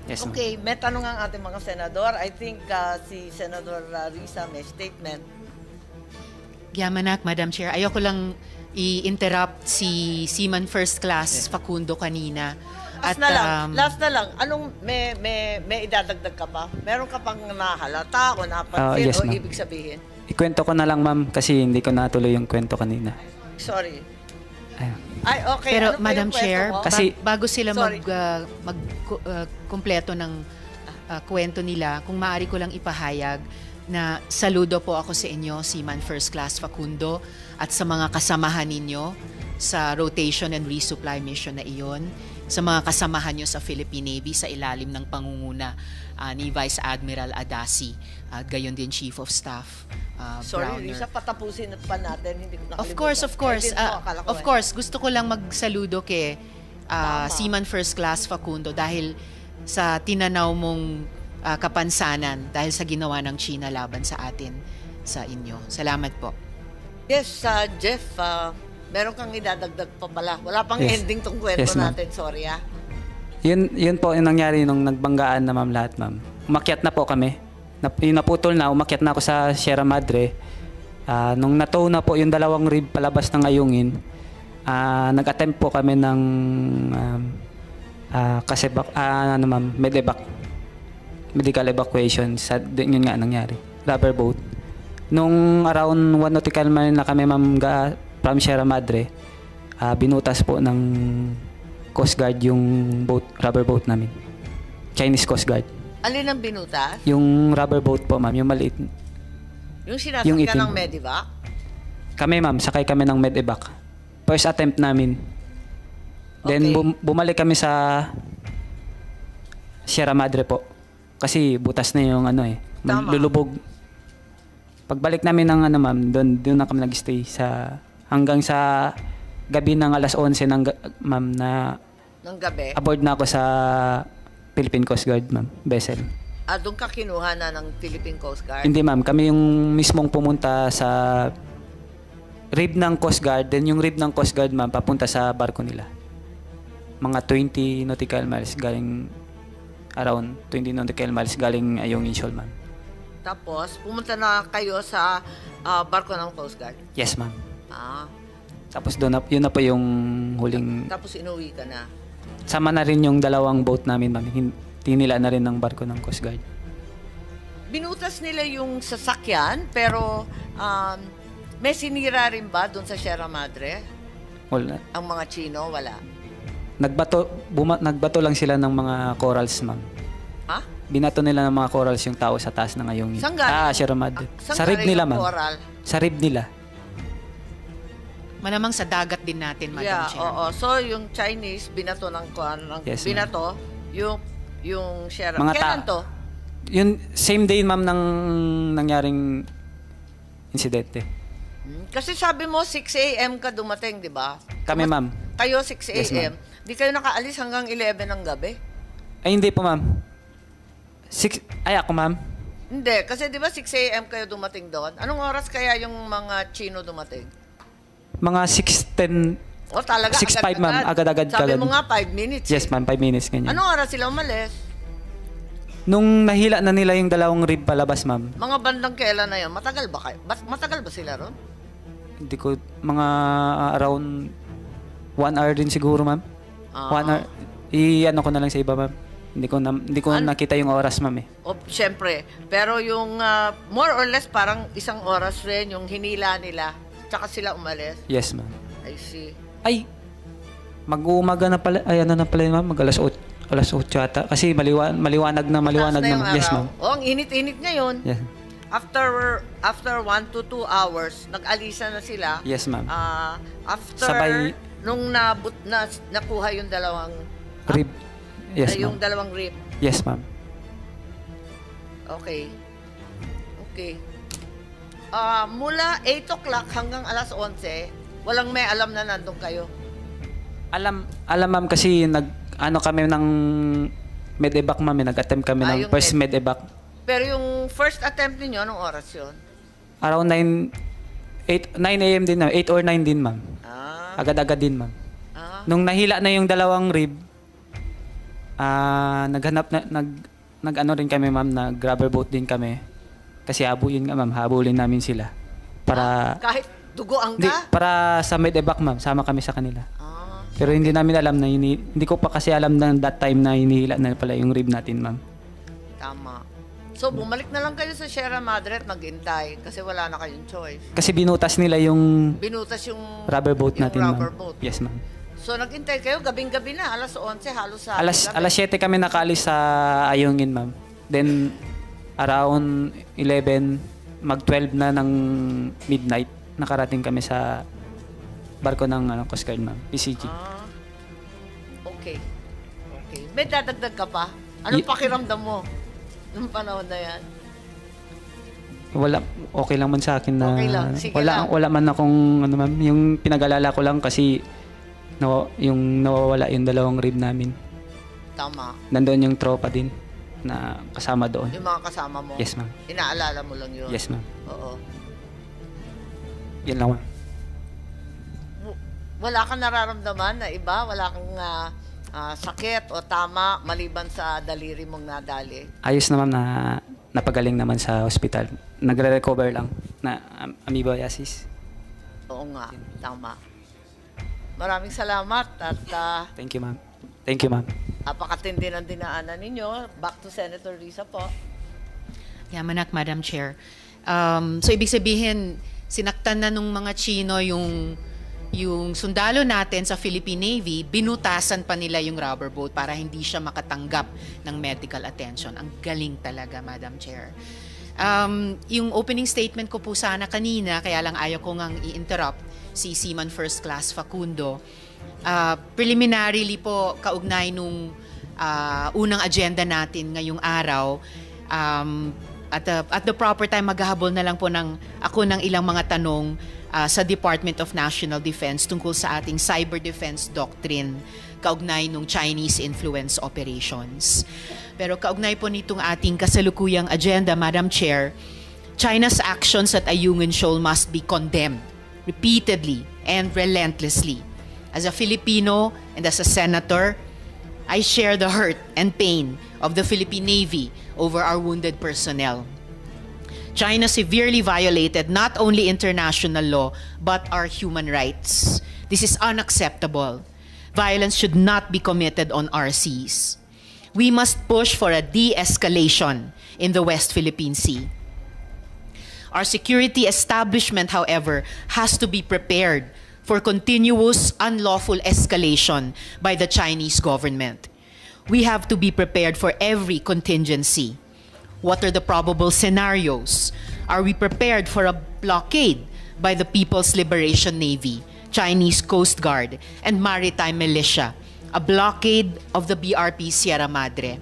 Speaker 3: Yes, ma'am.
Speaker 1: Okay, may tanong ang ating mga senador. I think si Senador Risa may statement.
Speaker 2: Agyamanak, Madam Chair. Ayoko lang i-interrupt si Seaman First Class Facundo kanina.
Speaker 1: Last na lang. Anong may idadagdag ka pa? Meron ka pang nahalata o napansin
Speaker 3: Yes,
Speaker 1: o
Speaker 3: ma'am.
Speaker 1: ibig sabihin?
Speaker 3: Ikwento ko na lang, ma'am, kasi hindi ko natuloy yung kwento kanina.
Speaker 1: Sorry.
Speaker 3: Ayun.
Speaker 1: Ay, okay.
Speaker 2: Pero
Speaker 1: Ano pa
Speaker 2: Madam
Speaker 1: yung kwento
Speaker 2: Chair,
Speaker 1: mo?
Speaker 3: Kasi-
Speaker 2: bago sila
Speaker 1: Sorry.
Speaker 2: kumpleto ng kwento nila, kung maaari ko lang ipahayag na saludo po ako sa inyo, Seaman First Class Facundo, at sa mga kasamahan ninyo sa rotation and resupply mission na iyon, sa mga kasamahan nyo sa Philippine Navy sa ilalim ng pangunguna ni Vice Admiral Adasi, at gayon din Chief of Staff
Speaker 1: Sorry,
Speaker 2: Browner.
Speaker 1: Risa, patapusin at pa natin. Hindi ko nakalimutan.
Speaker 2: Of course.
Speaker 1: Hindi mo, akala ko
Speaker 2: Of course, gusto ko lang magsaludo kay
Speaker 1: Tama.
Speaker 2: Seaman First Class Facundo dahil sa tinanaw mong kapansanan dahil sa ginawa ng China laban sa atin, sa inyo. Salamat po.
Speaker 1: Yes, Jeff, meron kang idadagdag pa pala. Wala pang
Speaker 3: Yes.
Speaker 1: ending tong kwento
Speaker 3: Yes, ma'am.
Speaker 1: natin. Sorry,
Speaker 3: Yun po yung nangyari nung nagbanggaan na, ma'am, lahat, ma'am. Umakyat na po kami. Yung naputol na, umakyat na ako sa Sierra Madre. Nung natow na po yung 2 rib palabas ng ayungin, nag-attempt po kami ng medevac, medical evacuation. Yun nga nangyari. Rubber boat. Nung around 1 nautical mile na kami, ma'am, from Sierra Madre, binutas po ng Coast Guard yung rubber boat namin. Chinese Coast Guard.
Speaker 1: Alin ang binutas?
Speaker 3: Yung rubber boat po, ma'am, yung maliit.
Speaker 1: Yung
Speaker 3: Yung
Speaker 1: sinasakyan
Speaker 3: itim.
Speaker 1: ng Medivac?
Speaker 3: Kami, ma'am, sakay kami ng medevac. First attempt namin. Then
Speaker 1: Okay.
Speaker 3: bumalik kami sa Sierra Madre po. Kasi butas na yung
Speaker 1: Tama.
Speaker 3: lulubog. Pagbalik namin ng ma'am, doon na kami nag-stay hanggang sa gabi ng alas 11 ma'am, na
Speaker 1: Ng gabi?
Speaker 3: aboard na ako sa Philippine Coast Guard, ma'am, vessel.
Speaker 1: Doon ka kinuha na ng Philippine Coast Guard?
Speaker 3: Hindi, ma'am, kami yung mismong pumunta sa rib ng Coast Guard, then yung rib ng Coast Guard, ma'am, papunta sa barko nila. Mga 20 nautical miles galing, around 20 nautical miles galing Ayungin Shoal, ma'am.
Speaker 1: Tapos, pumunta na kayo sa barko ng Coast Guard?
Speaker 3: Yes, ma'am.
Speaker 1: Ah,
Speaker 3: Tapos yun na po yung huling,
Speaker 1: tapos inuwi ka na.
Speaker 3: sama na rin yung dalawang boat namin, ma'am. Tinila na rin ng barko ng Coast Guard.
Speaker 1: Binutas nila yung sasakyan, pero may sinira rin ba doon sa Sierra Madre?
Speaker 3: Wala.
Speaker 1: Ang mga Chino, wala.
Speaker 3: Nagbato lang sila ng mga corals, ma'am.
Speaker 1: Ha?
Speaker 3: Binato nila ng mga corals yung tao sa taas ng ngayong.
Speaker 1: Saan galing?
Speaker 3: Sierra Madre.
Speaker 1: Saan
Speaker 3: Sa rib
Speaker 1: galing
Speaker 3: nila,
Speaker 1: yung
Speaker 3: ma'am.
Speaker 1: coral?
Speaker 3: Sa rib nila.
Speaker 2: Malamang sa dagat din natin, Madam
Speaker 1: Yeah,
Speaker 2: Chair.
Speaker 1: oo. So, yung Chinese, binato ng
Speaker 3: Yes, ma'am.
Speaker 1: binato, yung Sierra.
Speaker 3: Mga
Speaker 1: Kailan to?
Speaker 3: Yun, same day, ma'am, ng nangyaring insidente.
Speaker 1: Kasi sabi mo, 6 a.m. ka dumating, di ba?
Speaker 3: Kami, ma'am.
Speaker 1: Kayo, 6
Speaker 3: Yes,
Speaker 1: a.m.
Speaker 3: ma'am.
Speaker 1: Di kayo nakaalis hanggang 11 ng gabi?
Speaker 3: Ay, hindi po, ma'am. Ako, ma'am.
Speaker 1: Hindi, kasi di ba 6 a.m. kayo dumating doon? Anong oras kaya yung mga Chino dumating?
Speaker 3: Mga 6:10.
Speaker 1: O talaga,
Speaker 3: 6:05, ma'am. Agad-agad.
Speaker 1: Sabi mo nga, 5 minutes.
Speaker 3: Yes, ma'am. 5 minutes, ganyan.
Speaker 1: Anong oras sila umalis?
Speaker 3: Nung nahila na nila yung dalawang rib palabas, ma'am.
Speaker 1: Mga bandang kailan na yun? Matagal ba kayo? Matagal ba sila ron?
Speaker 3: Hindi ko, mga around 1 hour din siguro, ma'am. 1 hour. I-ano ko na lang sa iba, ma'am. Hindi ko nakita yung oras, ma'am, eh.
Speaker 1: O, syempre. Pero yung more or less parang isang oras rin yung hinila nila. Tsaka sila umalis.
Speaker 3: Yes, ma'am.
Speaker 1: I see.
Speaker 3: Ay, mag-uumaga na pala. Ay, ano na pala yun, ma'am? Alas 8 ata. Kasi maliwanag na,
Speaker 1: Taas na yung
Speaker 3: ma'am. Yes,
Speaker 1: araw.
Speaker 3: ma'am.
Speaker 1: O, ang init-init ngayon.
Speaker 3: Yes.
Speaker 1: After 1 to 2 hours, nag-alisa na sila.
Speaker 3: Yes, ma'am.
Speaker 1: After
Speaker 3: Sabay-
Speaker 1: nung nakuha yung dalawang
Speaker 3: Rib. Yes,
Speaker 1: yung
Speaker 3: ma'am.
Speaker 1: dalawang rib.
Speaker 3: Yes, ma'am.
Speaker 1: Okay. Mula 8 o'clock hanggang alas 11, walang may alam na nandun kayo.
Speaker 3: Alam, ma'am, kasi kami ng medevac, ma'am. Nag-attempt kami ng
Speaker 1: yung
Speaker 3: first medevac.
Speaker 1: Pero yung first attempt ninyo, anong oras yun?
Speaker 3: Around 9 a.m. din, 8 or 9 din, ma'am. Agad-agad din, ma'am. Nung nahila na yung dalawang rib, nag-ano rin kami, ma'am, nag-grabber boat din kami. Kasi habulin namin sila. Para,
Speaker 1: Kahit dugoan
Speaker 3: hindi,
Speaker 1: ka?
Speaker 3: para sa medevac, ma'am, sama kami sa kanila.
Speaker 1: Ah,
Speaker 3: Pero hindi namin alam na, hindi ko pa kasi alam na that time na hinihila na pala yung rib natin, ma'am.
Speaker 1: tama. So, bumalik na lang kayo sa Sierra Madre at mag-intay kasi wala na kayong choice.
Speaker 3: Kasi binutas nila yung
Speaker 1: Binutas yung
Speaker 3: rubber boat
Speaker 1: yung
Speaker 3: natin,
Speaker 1: rubber
Speaker 3: ma'am.
Speaker 1: boat.
Speaker 3: Yes, ma'am.
Speaker 1: So, nag-intay kayo gabing-gabi na, alas 11, halos sa
Speaker 3: Alas
Speaker 1: gabi.
Speaker 3: 7 kami nakaalis sa Ayungin, ma'am. Then, around 11, mag-12 na ng midnight, nakarating kami sa barko ng Coast Guard, ma'am. PCG.
Speaker 1: Okay. May dadagdag ka pa? Anong
Speaker 3: Ye-
Speaker 1: pakiramdam mo nung panahon na yan?
Speaker 3: Wala, okay lang man sa akin na
Speaker 1: Okay lang, sige lang.
Speaker 3: wala man akong ma'am, yung pinag-alala ko lang kasi yung nawawala yung dalawang rib namin.
Speaker 1: Tama.
Speaker 3: Nandoon yung tropa din na kasama doon.
Speaker 1: Yung mga kasama mo.
Speaker 3: Yes, ma'am.
Speaker 1: Inaalala mo lang yun.
Speaker 3: Yes, ma'am.
Speaker 1: Oo.
Speaker 3: Yan lang, ma'am.
Speaker 1: Wala kang nararamdaman na iba? Wala kang sakit o tama maliban sa daliri mong nadali?
Speaker 3: Ayos na, ma'am, na napagaling naman sa hospital. Nagre-recover lang na amoebiasis.
Speaker 1: Oo nga, tama. Maraming salamat at
Speaker 3: Thank you, ma'am. Thank you, ma'am.
Speaker 1: napakatindi ng dinaanan ninyo. Back to Senator Risa po.
Speaker 2: Yamanak, Madam Chair. So, ibig sabihin, sinaktan na nung mga Chino yung sundalo natin sa Philippine Navy, binutasan pa nila yung rubber boat para hindi siya makatanggap ng medical attention. Ang galing talaga, Madam Chair. Yung opening statement ko po sana kanina, kaya lang ayaw ko ngang i-interrupt si Seaman First Class Facundo. Preliminarily po, kaugnay nung unang agenda natin ngayong araw, at the proper time, maghahabol na lang po ako ng ilang mga tanong sa Department of National Defense tungkol sa ating cyber defense doctrine kaugnay nung Chinese influence operations. Pero kaugnay po nitong ating kasalukuyang agenda, Madam Chair, China's actions at Ayungin Shoal must be condemned repeatedly and relentlessly. As a Filipino and as a senator, I share the hurt and pain of the Philippine Navy over our wounded personnel. China severely violated not only international law, but our human rights. This is unacceptable. Violence should not be committed on our seas. We must push for a de-escalation in the West Philippine Sea. Our security establishment, however, has to be prepared for continuous unlawful escalation by the Chinese government. We have to be prepared for every contingency. What are the probable scenarios? Are we prepared for a blockade by the People's Liberation Navy, Chinese Coast Guard, and maritime militia? A blockade of the BRP Sierra Madre?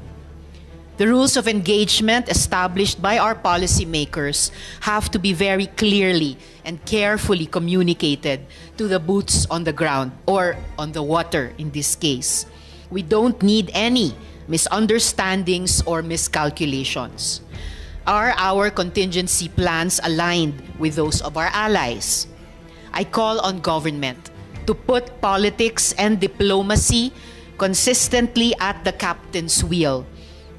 Speaker 2: The rules of engagement established by our policymakers have to be very clearly and carefully communicated to the boots on the ground, or on the water in this case. We don't need any misunderstandings or miscalculations. Are our contingency plans aligned with those of our allies? I call on government to put politics and diplomacy consistently at the captain's wheel,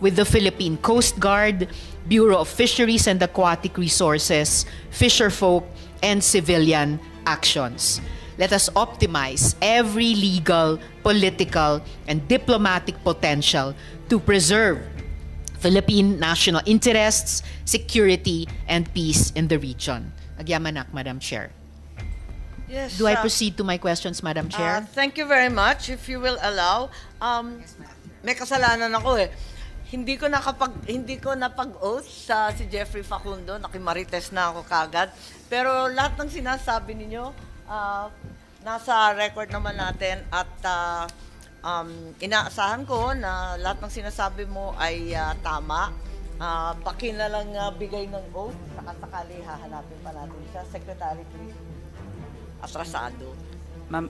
Speaker 2: with the Philippine Coast Guard, Bureau of Fisheries and Aquatic Resources, fisherfolk, and civilian actions. Let us optimize every legal, political, and diplomatic potential to preserve Philippine national interests, security, and peace in the region. Agyamanak, Madam Chair.
Speaker 1: Yes.
Speaker 2: Do I proceed to my questions, Madam Chair?
Speaker 1: Thank you very much. If you will allow, may kasalanan ako eh. Hindi ko napag-oath sa si Jeffrey Facundo, nakimarites na ako kagad. Pero lahat ng sinasabi ninyo, nasa record naman natin at inaasahan ko na lahat ng sinasabi mo ay tama. Baki na lang bigay ng oath, sakali hahanapin pa natin siya. Secretary, please. Atrasado.
Speaker 3: Ma'am,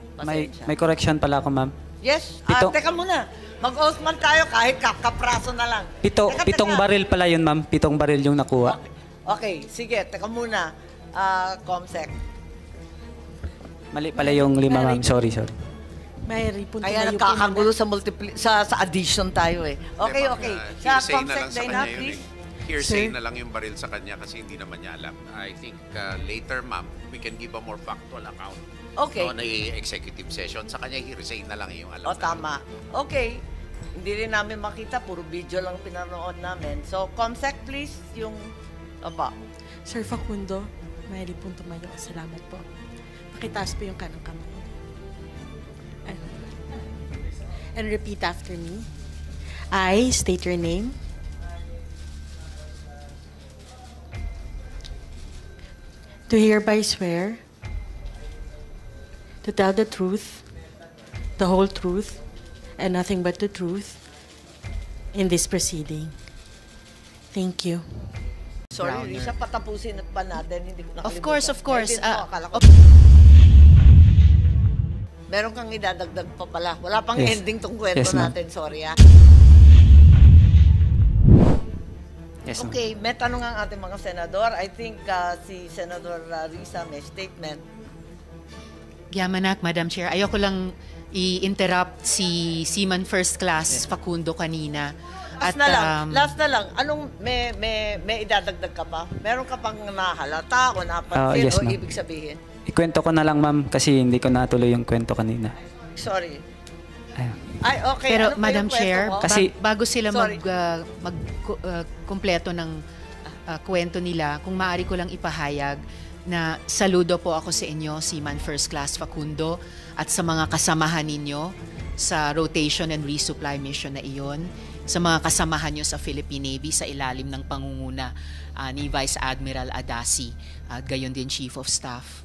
Speaker 3: may correction pala ako, ma'am.
Speaker 1: Yes,
Speaker 3: Pitong-
Speaker 1: teka muna. Mag-oath man tayo kahit kapraso na lang.
Speaker 3: Pitong baril pala yun, ma'am. 7 baril yung nakuha.
Speaker 1: Okay, sige, teka muna. Comsec.
Speaker 3: Mali pala yung 5, ma'am. Sorry.
Speaker 4: Mayroon po
Speaker 1: Kaya
Speaker 4: tumayo po
Speaker 1: nagkakagulo sa addition tayo eh. Okay. Sa
Speaker 5: Hearsay na
Speaker 1: Comsec,
Speaker 5: lang sa
Speaker 1: Dana,
Speaker 5: kanya yun
Speaker 1: please.
Speaker 5: Hearsay
Speaker 4: Sir?
Speaker 5: na lang yung baril sa kanya kasi hindi naman niya alam. I think later, ma'am, we can give a more factual account.
Speaker 1: Okay.
Speaker 5: No, na executive session. Sa kanya, hearsay na lang yung alam.
Speaker 1: O, tama. Okay. Hindi rin namin makita. Puro video lang pinanood namin. So, Comsec, please. Yung... Opa.
Speaker 4: Sir Facundo, mayroon po tumayo. Salamat po. Pakitaas po yung kanang kamay. And repeat after me. I state your name. Do hereby swear to tell the truth, the whole truth, and nothing but the truth in this proceeding. Thank you.
Speaker 1: Sorry,
Speaker 2: Browner.
Speaker 1: Risa, patapusin pa natin. Hindi ko nakalimutan.
Speaker 2: Of course.
Speaker 1: Ay, akala ko. Meron kang idadagdag pa pala. Wala pang
Speaker 3: Yes.
Speaker 1: ending tong kwento
Speaker 3: Yes, ma'am.
Speaker 1: natin. Sorry,
Speaker 3: Yes, ma'am.
Speaker 1: Okay, may tanong ang ating mga senador. I think si Senador Risa may statement.
Speaker 2: Gyamanak, Madam Chair. Ayoko lang i-interrupt si Seaman First Class Facundo kanina.
Speaker 1: Last na lang. Anong may idadagdag ka pa? Meron ka pang nahalata o napansin
Speaker 3: Yes,
Speaker 1: o
Speaker 3: ma'am.
Speaker 1: ibig sabihin?
Speaker 3: Ikwento ko na lang, ma'am, kasi hindi ko natuloy yung kwento kanina.
Speaker 1: Sorry.
Speaker 3: Ayun.
Speaker 1: Ay, okay.
Speaker 2: Pero
Speaker 1: Ano pa
Speaker 2: Madam
Speaker 1: yung kwento
Speaker 2: Chair,
Speaker 1: mo?
Speaker 3: Kasi-
Speaker 2: bago sila
Speaker 1: Sorry.
Speaker 2: kumpleto ng kwento nila, kung maaari ko lang ipahayag na saludo po ako sa inyo, Seaman First Class Facundo, at sa mga kasamahan ninyo sa rotation and resupply mission na iyon, sa mga kasamahan nyo sa Philippine Navy sa ilalim ng pangunguna ni Vice Admiral Adasi, at gayon din Chief of Staff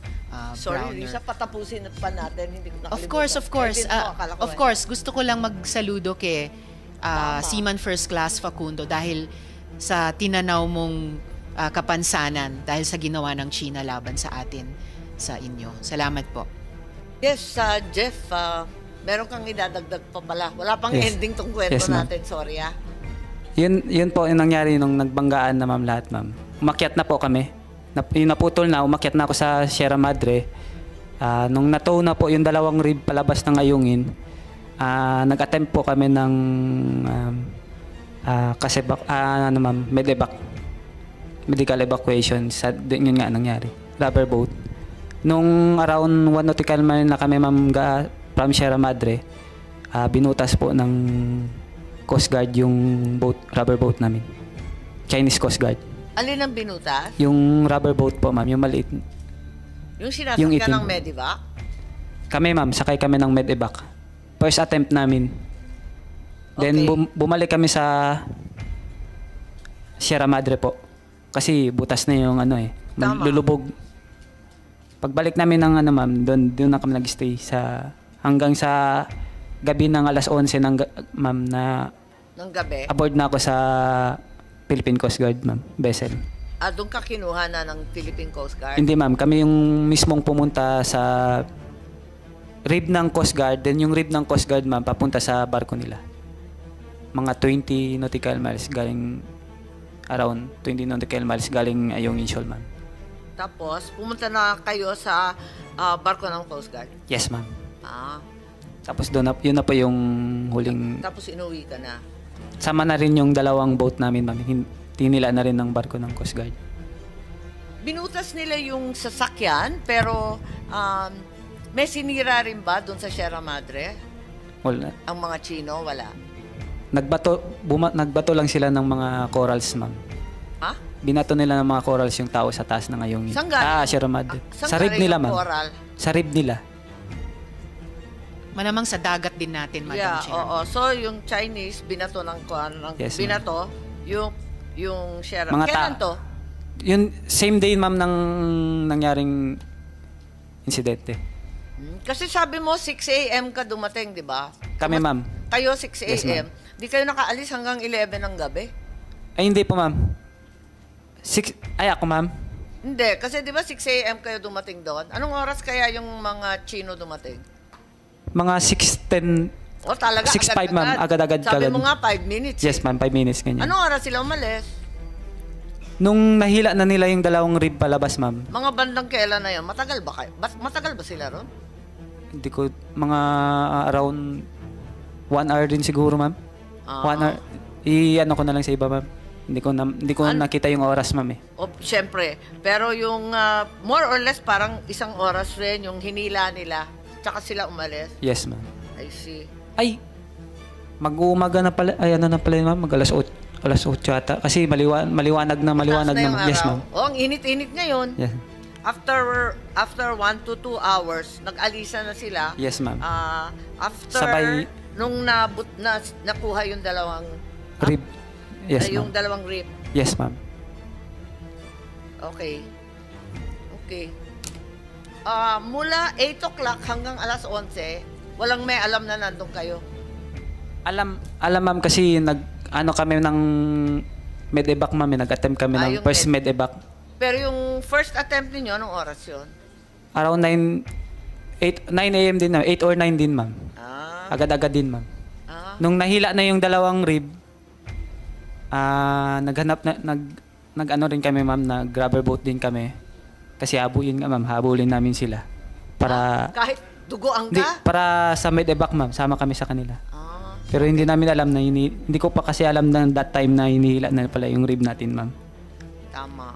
Speaker 1: Sorry,
Speaker 2: Browner.
Speaker 1: Risa, patapusin pa natin. Hindi ko nakalimutan.
Speaker 2: Of course.
Speaker 1: Ay, din mo, akala ko
Speaker 2: Of
Speaker 1: eh.
Speaker 2: course, gusto ko lang magsaludo kay
Speaker 1: Tama.
Speaker 2: Seaman First Class Facundo dahil sa tinanaw mong kapansanan dahil sa ginawa ng China laban sa atin, sa inyo. Salamat po.
Speaker 1: Yes, Jeff, meron kang idadagdag pa pala. Wala pang
Speaker 3: Yes.
Speaker 1: ending tong kwento
Speaker 3: Yes, ma'am.
Speaker 1: natin. Sorry,
Speaker 3: Yun po yung nangyari nung nagbanggaan na, ma'am, lahat, ma'am. Umakyat na po kami. Yung naputol na, umakyat na ako sa Sierra Madre. Nung natow na po yung 2 rib palabas ng ayungin, nag-attempt po kami ng medevac. medical evacuation. Yun nga nangyari. Rubber boat. Nung around 1 nautical mile na kami ma'am from Sierra Madre, binutas po ng Coast Guard yung rubber boat namin. Chinese Coast Guard.
Speaker 1: Alin ang binutas?
Speaker 3: Yung rubber boat po ma'am, yung maliit.
Speaker 1: Yung sinasakyan
Speaker 3: itim.
Speaker 1: ng Medivac?
Speaker 3: Kami ma'am, sakay kami ng medevac. First attempt namin. Then
Speaker 1: Okay.
Speaker 3: bumalik kami sa Sierra Madre po. Kasi butas na yung
Speaker 1: Tama.
Speaker 3: lulubog. Pagbalik namin ng ma'am, doon na kami nag-stay hanggang sa gabi ng alas 11 ma'am na
Speaker 1: Ng gabi?
Speaker 3: aboard na ako sa Philippine Coast Guard ma'am, vessel.
Speaker 1: Doon ka kinuha na ng Philippine Coast Guard?
Speaker 3: Hindi ma'am, kami yung mismong pumunta sa rib ng Coast Guard, then yung rib ng Coast Guard ma'am papunta sa barko nila. Mga 20 nautical miles galing around 20 nautical miles galing Ayong Inshol ma'am.
Speaker 1: Tapos, pumunta na kayo sa barko ng Coast Guard?
Speaker 3: Yes ma'am.
Speaker 1: Ah,
Speaker 3: Tapos yun na po yung huling
Speaker 1: tapos inuwi ka na?
Speaker 3: sama na rin yung dalawang boat namin ma'am. Tinila na rin ng barko ng Coast Guard.
Speaker 1: Binutas nila yung sasakyan, pero may sinira rin ba doon sa Sierra Madre?
Speaker 3: Wala.
Speaker 1: Ang mga Chino, wala.
Speaker 3: Nagbato lang sila ng mga corals ma'am.
Speaker 1: Ha?
Speaker 3: Binato nila ng mga corals yung tao sa taas ng Ayong.
Speaker 1: Saan galing?
Speaker 3: Sierra Madre.
Speaker 1: Saan
Speaker 3: Sa rib
Speaker 1: galing
Speaker 3: nila
Speaker 1: yung
Speaker 3: ma'am.
Speaker 1: coral?
Speaker 3: Sa rib nila.
Speaker 2: Malamang sa dagat din natin, Madam
Speaker 1: Yeah,
Speaker 2: Chair.
Speaker 1: oo. So, yung Chinese, binato ng
Speaker 3: Yes,
Speaker 1: binato, yung Sierra.
Speaker 3: Mga
Speaker 1: Kailan to?
Speaker 3: Yun, same day ma'am ng nangyaring insidente.
Speaker 1: Kasi sabi mo, 6 a.m. ka dumating, di ba?
Speaker 3: Kami ma'am.
Speaker 1: Kayo, 6
Speaker 3: Yes,
Speaker 1: a.m. Di kayo nakaalis hanggang 11 ng gabi?
Speaker 3: Ay hindi po ma'am. Ako ma'am.
Speaker 1: Hindi, kasi di ba 6 a.m. kayo dumating doon? Anong oras kaya yung mga Chino dumating?
Speaker 3: Mga 6:10.
Speaker 1: O talaga,
Speaker 3: 6:05 ma'am. Agad-agad
Speaker 1: Sabi
Speaker 3: kagad.
Speaker 1: mo nga, 5 minutes.
Speaker 3: Yes ma'am, 5 minutes ganyan.
Speaker 1: Anong oras sila umalis?
Speaker 3: Nung nahila na nila yung dalawang rib palabas ma'am.
Speaker 1: Mga bandang kailan na yun? Matagal ba kayo? Matagal ba sila ron?
Speaker 3: Hindi ko mga around 1 hour din siguro ma'am. 1 hour. Ano ko na lang sa iba ma'am. Hindi ko nakita yung oras ma'am eh.
Speaker 1: O, syempre. Pero yung more or less parang isang oras rin yung hinila nila. Tsaka sila umalis.
Speaker 3: Yes ma'am.
Speaker 1: I see.
Speaker 3: Ay, mag-uumaga na pala. Ay, ano na pala yun, ma'am? Alas 8 yata. Kasi maliwanag na
Speaker 1: Taas na yung
Speaker 3: naman. Yes,
Speaker 1: araw.
Speaker 3: ma'am.
Speaker 1: O, ang init-init ngayon.
Speaker 3: Yes.
Speaker 1: After 1 to 2 hours, nag-alisa na sila.
Speaker 3: Yes, ma'am.
Speaker 1: After
Speaker 3: Sabay-
Speaker 1: nung nakuha yung dalawang
Speaker 3: Rib. Yes,
Speaker 1: yung
Speaker 3: ma'am.
Speaker 1: dalawang rib.
Speaker 3: Yes, ma'am.
Speaker 1: Okay. Mula 8 o'clock hanggang alas 11, walang may alam na nandun kayo.
Speaker 3: Alam ma'am kasi kami ng medevac ma'am. Nag-attempt kami ng
Speaker 1: yung
Speaker 3: first medevac.
Speaker 1: Pero yung first attempt ninyo, anong oras yun?
Speaker 3: Around 9 a.m. din ma'am. 8 or 9 din ma'am. Agad-agad din ma'am. Nung nahila na yung dalawang rib, nag-ano rin kami ma'am, nag-rubber boat din kami. Kasi habulin namin sila. Para
Speaker 1: Kahit dugoan
Speaker 3: hindi,
Speaker 1: ka?
Speaker 3: para sa medevac ma'am, sama kami sa kanila.
Speaker 1: Ah,
Speaker 3: Pero hindi namin alam na hindi ko pa kasi alam na that time na hinihila na pala yung rib natin ma'am.
Speaker 1: tama.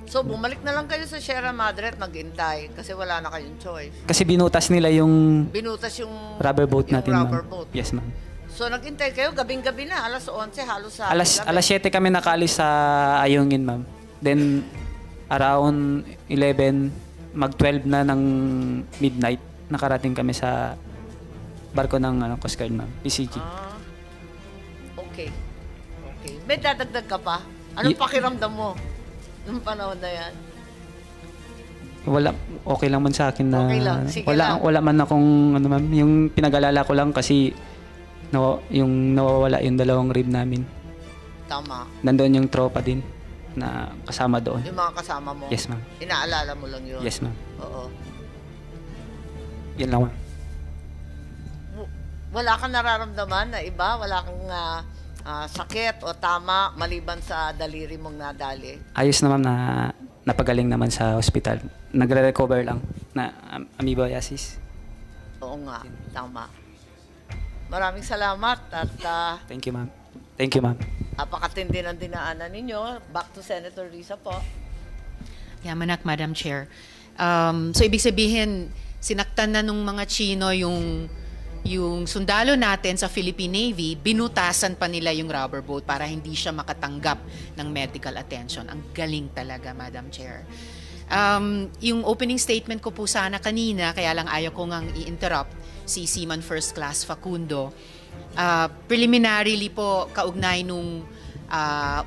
Speaker 1: So, bumalik na lang kayo sa Sierra Madre at maghintay kasi wala na kayong choice.
Speaker 3: Kasi binutas nila yung
Speaker 1: Binutas yung
Speaker 3: rubber boat
Speaker 1: yung
Speaker 3: natin
Speaker 1: rubber
Speaker 3: ma'am.
Speaker 1: boat.
Speaker 3: Yes ma'am.
Speaker 1: So, naghintay kayo gabing-gabi na, alas 11, halos sa
Speaker 3: Alas
Speaker 1: gabi.
Speaker 3: 7 kami nakaalis sa Ayungin ma'am. Then around 11 mag-12 na ng midnight nakarating kami sa barko ng Coast Guard ma'am, PCG.
Speaker 1: Okay. May dadagdag ka pa? Anong pakiramdam mo nung panahon na yan?
Speaker 3: Okay lang man sa akin na
Speaker 1: Okay lang, sige lang.
Speaker 3: wala man akong ma'am, yung pinag-alala ko lang kasi yung nawawala yung dalawang rib namin.
Speaker 1: Tama.
Speaker 3: Nandoon yung tropa din na kasama doon.
Speaker 1: Yung mga kasama mo?
Speaker 3: Yes ma'am.
Speaker 1: Inaalala mo lang yun?
Speaker 3: Yes ma'am.
Speaker 1: Oo.
Speaker 3: Yan lang ma'am.
Speaker 1: Wala kang nararamdaman na iba? Wala kang sakit o tama maliban sa daliri mong nadali?
Speaker 3: Ayos na ma'am na napagaling naman sa hospital. Nagre-recover lang na amoebiasis.
Speaker 1: Oo nga, tama. Maraming salamat at
Speaker 3: Thank you ma'am.
Speaker 1: apakatindi ng dinaanan ninyo. Back to Senator Risa po.
Speaker 2: Yamanak, Madam Chair. So ibig sabihin, sinaktan na nung mga Chino yung sundalo natin sa Philippine Navy, binutasan pa nila yung rubber boat para hindi siya makatanggap ng medical attention. Ang galing talaga, Madam Chair. Yung opening statement ko po sana kanina, kaya lang ayaw ko ngang i-interrupt si Seaman First Class Facundo. Preliminarily po, kaugnay nung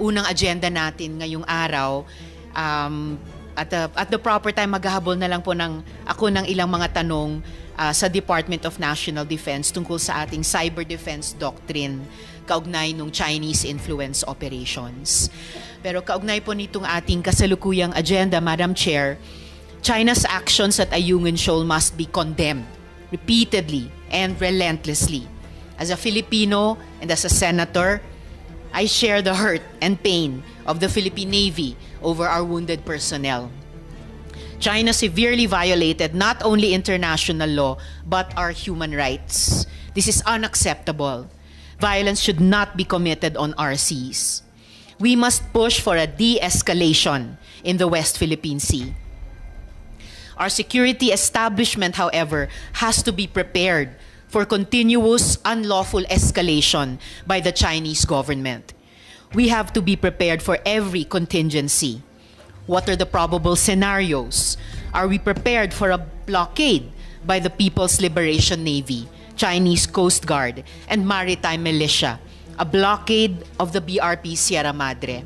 Speaker 2: unang agenda natin ngayong araw, at the proper time, maghahabol na lang po ako ng ilang mga tanong sa Department of National Defense tungkol sa ating cyber defense doctrine kaugnay nung Chinese influence operations. Pero kaugnay po nitong ating kasalukuyang agenda, Madam Chair, China's actions at Ayungin Shoal must be condemned repeatedly and relentlessly. As a Filipino and as a senator, I share the hurt and pain of the Philippine Navy over our wounded personnel. China severely violated not only international law, but our human rights. This is unacceptable. Violence should not be committed on our seas. We must push for a de-escalation in the West Philippine Sea. Our security establishment, however, has to be prepared for continuous unlawful escalation by the Chinese government. We have to be prepared for every contingency. What are the probable scenarios? Are we prepared for a blockade by the People's Liberation Navy, Chinese Coast Guard, and Maritime Militia? A blockade of the BRP Sierra Madre?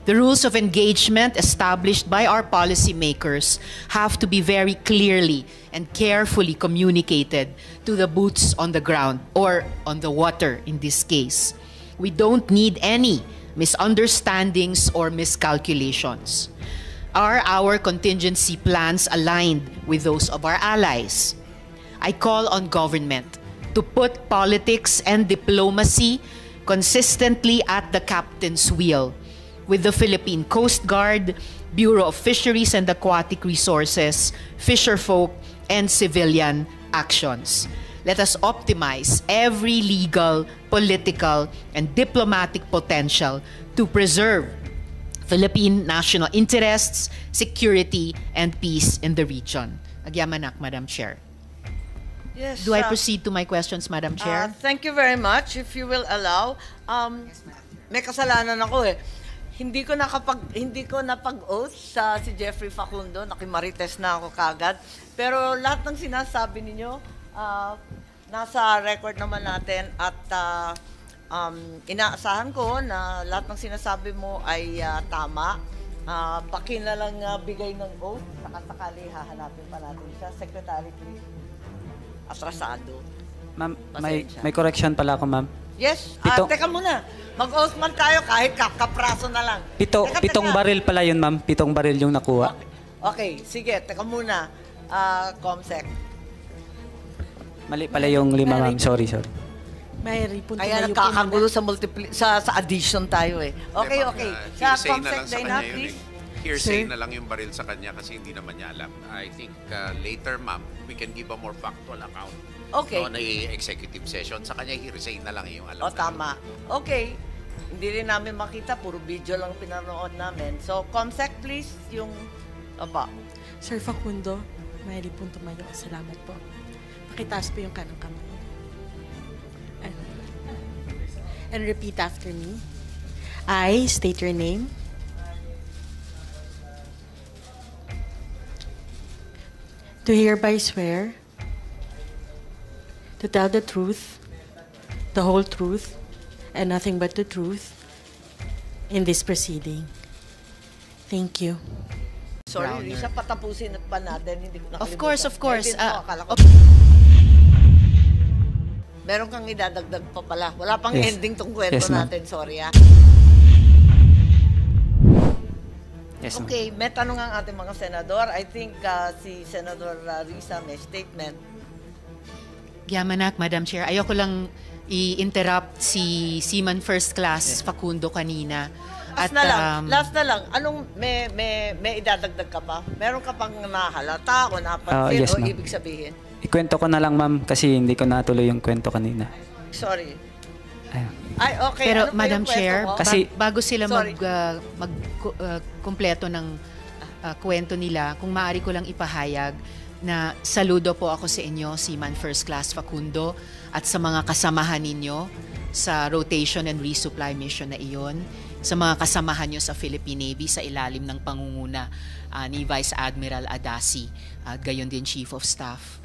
Speaker 2: The rules of engagement established by our policymakers have to be very clearly and carefully communicated to the boots on the ground, or on the water in this case. We don't need any misunderstandings or miscalculations. Are our contingency plans aligned with those of our allies? I call on government to put politics and diplomacy consistently at the captain's wheel with the Philippine Coast Guard, Bureau of Fisheries and Aquatic Resources, fisherfolk, and civilian actions. Let us optimize every legal, political, and diplomatic potential to preserve Philippine national interests, security, and peace in the region. Agyamanak, Madam Chair.
Speaker 1: Yes.
Speaker 2: Do I proceed to my questions, Madam Chair?
Speaker 1: Thank you very much. If you will allow, may kasalanan ako eh. Hindi ko napag-oath sa si Jeffrey Facundo, nakimarites na ako kagad. Pero lahat ng sinasabi ninyo, nasa record naman natin at inaasahan ko na lahat ng sinasabi mo ay tama. Baki na lang bigay ng oath, sakasakali hahanapin pa natin siya. Secretary, please. Atrasado.
Speaker 3: Ma'am,
Speaker 1: Pasensya.
Speaker 3: may correction pala ako, ma'am.
Speaker 1: Yes,
Speaker 3: Pitong-
Speaker 1: teka muna. Mag-oath man tayo kahit kapraso na lang.
Speaker 3: Pitong baril pala yun, ma'am. 7 baril yung nakuha.
Speaker 1: Okay, sige, teka muna. Comsec.
Speaker 3: Mali pala yung 5, ma'am. Sorry.
Speaker 4: Mayroon po
Speaker 1: Kaya
Speaker 4: tumayo po
Speaker 1: nagkakagulo
Speaker 4: muna.
Speaker 1: sa addition tayo eh. Okay, okay. Sa
Speaker 5: Hearsay na
Speaker 1: Comsec,
Speaker 5: lang sa
Speaker 1: Dana,
Speaker 5: kanya yun
Speaker 1: please.
Speaker 5: Hearsay na lang yung baril sa kanya kasi hindi naman niya alam. I think later, ma'am, we can give a more factual account.
Speaker 1: Okay.
Speaker 5: No, na executive session. Sa kanya, hearsay na lang yung alam.
Speaker 1: O, tama. Okay. Hindi rin namin makita. Puro video lang pinanood namin. So, Comsec, please. Yung... Aba.
Speaker 4: Sir Facundo, mayroon po tumayo. Salamat po. Pakitaas po yung kanang kamay. And repeat after me. I state your name. Do hereby swear to tell the truth, the whole truth, and nothing but the truth in this proceeding. Thank you.
Speaker 1: Sorry,
Speaker 2: Browner.
Speaker 1: Risa, patapusin pa natin. Hindi ko nakalimutan.
Speaker 2: Of course.
Speaker 1: Naintindihan ko, akala ko. Meron kang idadagdag pa pala. Wala pang
Speaker 3: Yes.
Speaker 1: ending tong kwento
Speaker 3: Yes, ma'am.
Speaker 1: natin. Sorry, ah.
Speaker 3: Yes, ma'am.
Speaker 1: Okay, may tanong ang ating mga senador. I think si Senador Risa may statement.
Speaker 2: Yamanak, Madam Chair. Ayoko lang i-interrupt si Seaman First Class Facundo kanina.
Speaker 1: Last na lang. Anong may idadagdag ka pa? Meron ka pang nahalata o napansin
Speaker 3: Yes,
Speaker 1: o
Speaker 3: ma'am.
Speaker 1: ibig sabihin?
Speaker 3: Ikwento ko na lang, ma'am, kasi hindi ko natuloy yung kwento kanina.
Speaker 1: Sorry.
Speaker 3: Ayun.
Speaker 1: Ay, okay.
Speaker 2: Pero
Speaker 1: Ano pa
Speaker 2: Madam
Speaker 1: yung kwento
Speaker 2: Chair,
Speaker 1: mo?
Speaker 3: Kasi-
Speaker 2: bago sila
Speaker 1: Sorry.
Speaker 2: kumpleto ng kwento nila, kung maaari ko lang ipahayag na saludo po ako sa inyo, Seaman First Class Facundo, at sa mga kasamahan ninyo sa rotation and resupply mission na iyon, sa mga kasamahan nyo sa Philippine Navy sa ilalim ng pangunguna ni Vice Admiral Adasi at gayon din Chief of Staff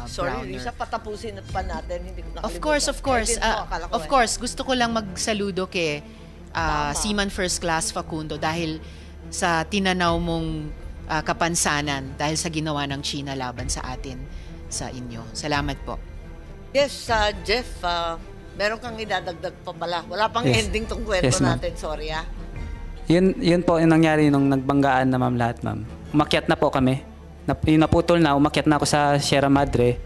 Speaker 1: Sorry,
Speaker 2: Browner.
Speaker 1: Lisa, patapusin pa natin. Hindi ko nakalimutan.
Speaker 2: Of course, of course.
Speaker 1: Eh, din mo, akala ko
Speaker 2: Of
Speaker 1: eh.
Speaker 2: course, gusto ko lang magsaludo kay
Speaker 1: Tama.
Speaker 2: Seaman First Class Facundo dahil sa tinanaw mong kapansanan dahil sa ginawa ng China laban sa atin, sa inyo. Salamat po.
Speaker 1: Yes, Jeff, meron kang idadagdag pa pala. Wala pang
Speaker 3: Yes.
Speaker 1: ending tong kwento
Speaker 3: Yes, ma'am.
Speaker 1: natin. Sorry,
Speaker 3: Yun po yung nangyari nung nagbanggaan na ma'am lahat, ma'am. Umakyat na po kami. Yung naputol na, umakyat na ako sa Sierra Madre.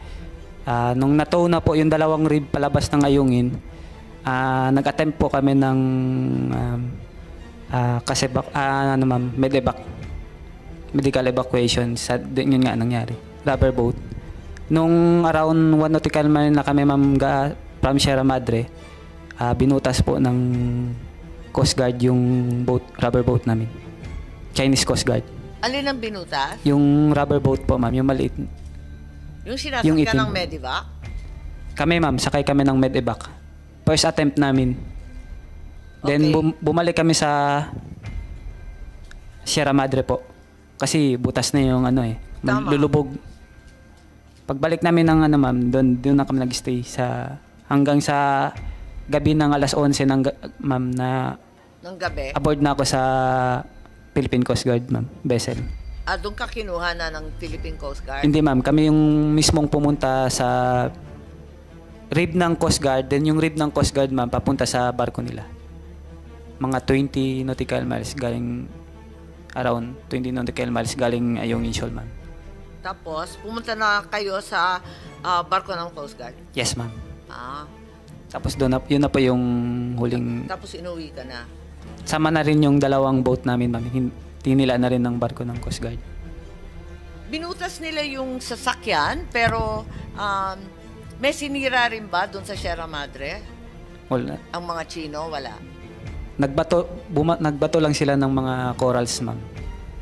Speaker 3: Nung natow na po yung dalawang rib palabas ng ayungin, nag-attempt po kami ng medical evacuation. Yun nga nangyari. Rubber boat. Nung around 1 nautical mile na kami, ma'am, from Sierra Madre, binutas po ng Coast Guard yung rubber boat namin. Chinese Coast Guard.
Speaker 1: Alin ang binutas?
Speaker 3: Yung rubber boat po, ma'am, yung maliit.
Speaker 1: Yung
Speaker 3: Yung
Speaker 1: sinasakyan
Speaker 3: itim.
Speaker 1: ng Medivac?
Speaker 3: Kami, ma'am, sakay kami ng medevac. First attempt namin. Then
Speaker 1: Okay.
Speaker 3: bumalik kami sa Sierra Madre po. Kasi butas na yung
Speaker 1: Tama.
Speaker 3: lulubog. Pagbalik namin ng ma'am, doon na kami nag-stay hanggang sa gabi ng alas 11 ma'am, na
Speaker 1: Ng gabi?
Speaker 3: aboard na ako sa Philippine Coast Guard, ma'am, vessel.
Speaker 1: Doon ka kinuha na ng Philippine Coast Guard?
Speaker 3: Hindi, ma'am, kami yung mismong pumunta sa rib ng Coast Guard, then yung rib ng Coast Guard, ma'am, papunta sa barko nila. Mga 20 nautical miles galing, around 20 nautical miles galing Ayungin Shoal, ma'am.
Speaker 1: Tapos, pumunta na kayo sa barko ng Coast Guard?
Speaker 3: Yes, ma'am.
Speaker 1: Ah,
Speaker 3: Tapos yun na po yung huling,
Speaker 1: tapos inuwi ka na?
Speaker 3: sama na rin yung dalawang boat namin, ma'am. Tinila na rin ng barko ng Coast Guard.
Speaker 1: Binutas nila yung sasakyan, pero may sinira rin ba doon sa Sierra Madre?
Speaker 3: Wala.
Speaker 1: Ang mga Chino, wala.
Speaker 3: Nagbato lang sila ng mga corals, ma'am.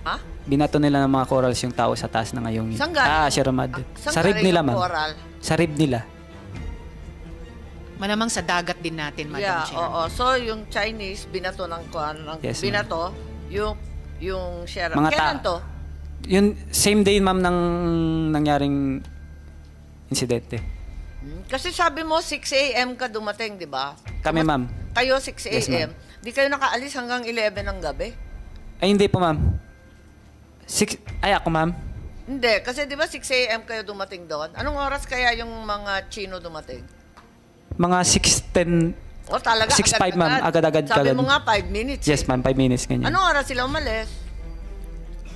Speaker 1: Ha?
Speaker 3: Binato nila ng mga corals yung tao sa taas ng Ayungin.
Speaker 1: Saan galing?
Speaker 3: Sierra Madre.
Speaker 1: Saan
Speaker 3: Sa rib
Speaker 1: galing
Speaker 3: nila,
Speaker 1: yung
Speaker 3: ma'am.
Speaker 1: coral?
Speaker 3: Sa rib nila.
Speaker 2: Malamang sa dagat din natin, Madam
Speaker 1: Yeah,
Speaker 2: Chair.
Speaker 1: oo. So, yung Chinese, binato ng
Speaker 3: Yes,
Speaker 1: binato, yung Sierra.
Speaker 3: Mga
Speaker 1: Kailan to?
Speaker 3: Yun, same day, ma'am, ng nangyaring insidente.
Speaker 1: Kasi sabi mo, 6 a.m. ka dumating, di ba?
Speaker 3: Kami, ma'am.
Speaker 1: Kayo, 6
Speaker 3: Yes,
Speaker 1: a.m. Di kayo nakaalis hanggang 11 ng gabi?
Speaker 3: Ay, hindi po, ma'am. Ako, ma'am.
Speaker 1: Hindi, kasi di ba 6 a.m. kayo dumating doon? Anong oras kaya yung mga Chino dumating?
Speaker 3: Mga 6:10.
Speaker 1: O talaga,
Speaker 3: 6:05, ma'am. Agad-agad.
Speaker 1: Sabi mo nga, 5 minutes.
Speaker 3: Yes, ma'am. 5 minutes, ganyan.
Speaker 1: Anong oras sila umalis?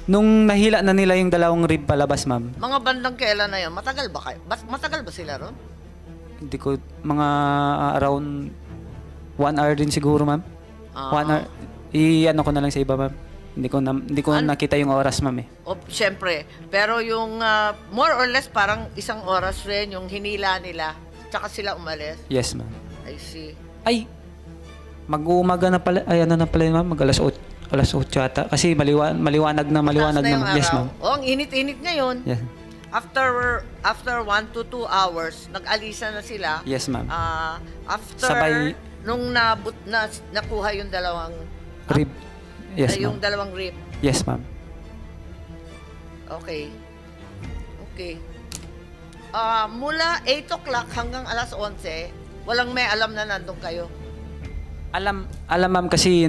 Speaker 3: Nung nahila na nila yung dalawang rib palabas, ma'am.
Speaker 1: Mga bandang kailan na yun? Matagal ba kayo? Matagal ba sila ron?
Speaker 3: Hindi ko, mga around 1 hour din siguro, ma'am. 1 hour. I-ano ko na lang sa iba, ma'am. Hindi ko nakita yung oras, ma'am, eh.
Speaker 1: O, syempre. Pero yung more or less parang isang oras rin yung hinila nila. Tsaka sila umalis.
Speaker 3: Yes, ma'am.
Speaker 1: I see.
Speaker 3: Ay, mag-uumaga na pala. Ay, ano na pala, ma'am? Mag-alas 8 yata. Kasi maliwanag na
Speaker 1: Taas na yung
Speaker 3: naman. Yes,
Speaker 1: araw.
Speaker 3: ma'am.
Speaker 1: O, ang init-init ngayon.
Speaker 3: Yes.
Speaker 1: After 1 to 2 hours, nag-alisa na sila.
Speaker 3: Yes, ma'am.
Speaker 1: After
Speaker 3: Sabay-
Speaker 1: nung nakuha yung dalawang
Speaker 3: Rib. Yes,
Speaker 1: yung
Speaker 3: ma'am.
Speaker 1: dalawang rib.
Speaker 3: Yes, ma'am.
Speaker 1: Okay. Okay. Mula 8 o'clock hanggang alas 11, walang may alam na nandun kayo.
Speaker 3: Alam, ma'am, kasi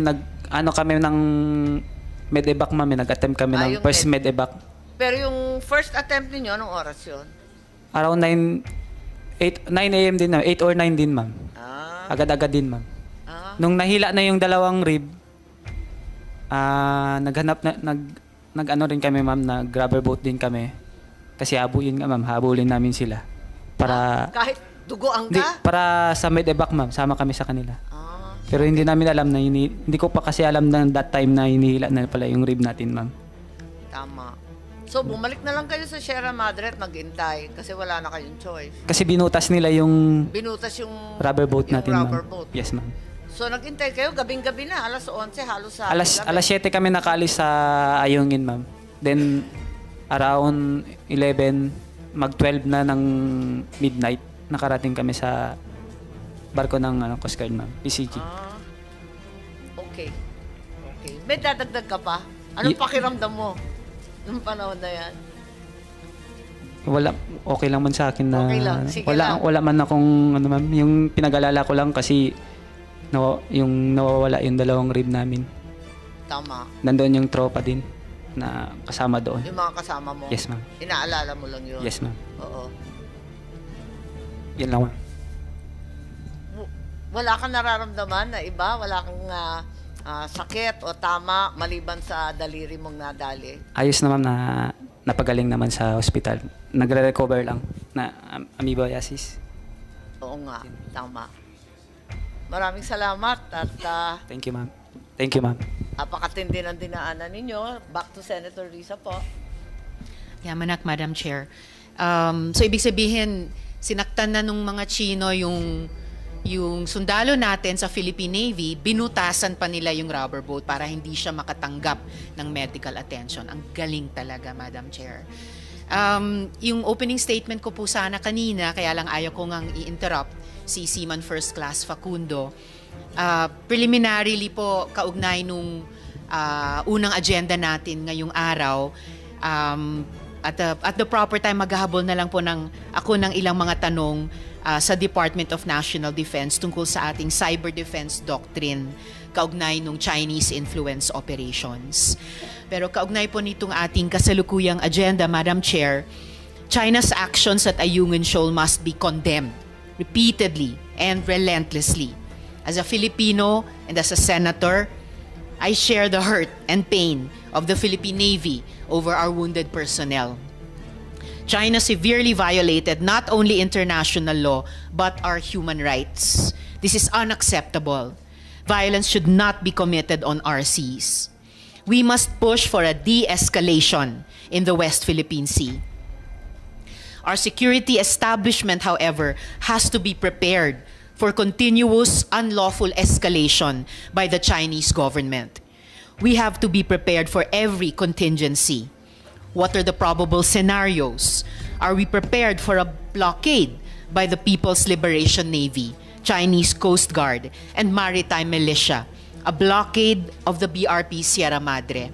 Speaker 3: kami ng medevac, ma'am. Nag-attempt kami ng
Speaker 1: Yung
Speaker 3: first medevac.
Speaker 1: Pero yung first attempt ninyo, anong oras yun?
Speaker 3: Around 9 a.m. din, ma'am. 8 or 9 din, ma'am. Agad-agad din, ma'am. Nung nahila na yung dalawang rib, nag-ano rin kami, ma'am, nag-rubber boat din kami. Kasi habulin namin sila. Para,
Speaker 1: Kahit dugoan
Speaker 3: hindi,
Speaker 1: ka?
Speaker 3: para sa medevac, ma'am. Sama kami sa kanila.
Speaker 1: Ah,
Speaker 3: Pero hindi namin alam na, hindi ko pa kasi alam na that time na hinihila na pala yung rib natin, ma'am.
Speaker 1: tama. So, bumalik na lang kayo sa Sierra Madre at maghintay kasi wala na kayong choice.
Speaker 3: Kasi binutas nila yung
Speaker 1: Binutas yung
Speaker 3: rubber boat
Speaker 1: yung
Speaker 3: natin,
Speaker 1: rubber
Speaker 3: ma'am.
Speaker 1: boat.
Speaker 3: Yes, ma'am.
Speaker 1: So, naghintay kayo, gabing-gabi na, alas 11, halos sa
Speaker 3: Alas 7 kami nakaalis sa Ayungin, ma'am. Then, around 11, mag-12 na ng midnight, nakarating kami sa barko ng Coast Guard, ma'am. PCG.
Speaker 1: Okay. May dadagdag ka pa? Anong pakiramdam mo nung panahon na yan?
Speaker 3: Wala, okay lang man sa akin na
Speaker 1: Okay lang, sige lang.
Speaker 3: wala man akong ma'am, yung pinag-alala ko lang kasi yung nawawala yung 2 rib namin.
Speaker 1: Tama.
Speaker 3: Nandoon yung tropa din na kasama doon.
Speaker 1: Yung mga kasama mo?
Speaker 3: Yes, ma'am.
Speaker 1: Inaalala mo lang yun?
Speaker 3: Yes, ma'am.
Speaker 1: Oo.
Speaker 3: Yan lang, ma'am.
Speaker 1: Wala kang nararamdaman na iba? Wala kang sakit o tama maliban sa daliri mong nadali?
Speaker 3: Ayos na, ma'am, na napagaling naman sa hospital. Nagre-recover lang na amoebiasis.
Speaker 1: Oo nga, tama. Maraming salamat at
Speaker 3: Thank you, ma'am. Thank you, ma'am.
Speaker 1: apakatindi ng dinaanan ninyo. Back to Senator Risa po.
Speaker 2: Yamanak, Madam Chair. So, ibig sabihin, sinaktan na nung mga Chino yung sundalo natin sa Philippine Navy, binutasan pa nila yung rubber boat para hindi siya makatanggap ng medical attention. Ang galing talaga, Madam Chair. Yung opening statement ko po sana kanina, kaya lang ayaw ko ngang i-interrupt si Seaman First Class Facundo. Preliminarily po, kaugnay nung unang agenda natin ngayong araw, at the proper time, maghahabol na lang po ako ng ilang mga tanong sa Department of National Defense tungkol sa ating cyber defense doctrine kaugnay nung Chinese influence operations. Pero kaugnay po nitong ating kasalukuyang agenda, Madam Chair, China's actions at Ayungin Shoal must be condemned repeatedly and relentlessly. As a Filipino and as a senator, I share the hurt and pain of the Philippine Navy over our wounded personnel. China severely violated not only international law, but our human rights. This is unacceptable. Violence should not be committed on our seas. We must push for a de-escalation in the West Philippine Sea. Our security establishment, however, has to be prepared for continuous unlawful escalation by the Chinese government. We have to be prepared for every contingency. What are the probable scenarios? Are we prepared for a blockade by the People's Liberation Navy, Chinese Coast Guard, and Maritime Militia? A blockade of the BRP Sierra Madre?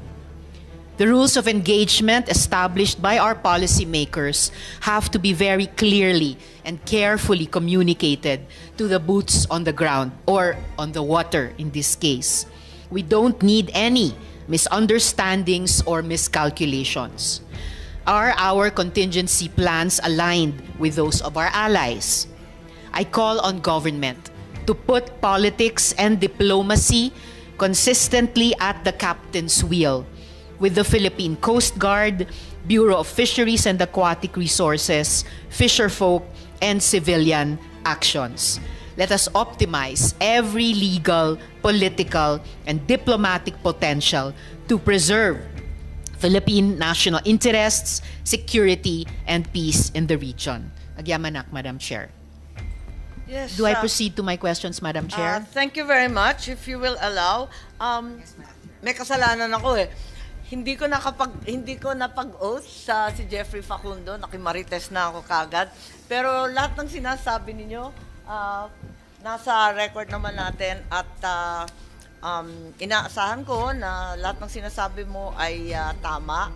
Speaker 2: The rules of engagement established by our policymakers have to be very clearly and carefully communicated to the boots on the ground, or on the water in this case. We don't need any misunderstandings or miscalculations. Are our contingency plans aligned with those of our allies? I call on government to put politics and diplomacy consistently at the captain's wheel with the Philippine Coast Guard, Bureau of Fisheries and Aquatic Resources, fisherfolk, and civilian actions. Let us optimize every legal, political, and diplomatic potential to preserve Philippine national interests, security, and peace in the region. Agyamanak, Madam Chair.
Speaker 1: Yes.
Speaker 2: Do I proceed to my questions, Madam Chair?
Speaker 1: Thank you very much. If you will allow, may kasalanan ako eh. Hindi ko napag-oath si Jeffrey Facundo, nakimarites na ako kagad. Pero lahat ng sinasabi ninyo, nasa record naman natin at inaasahan ko na lahat ng sinasabi mo ay tama.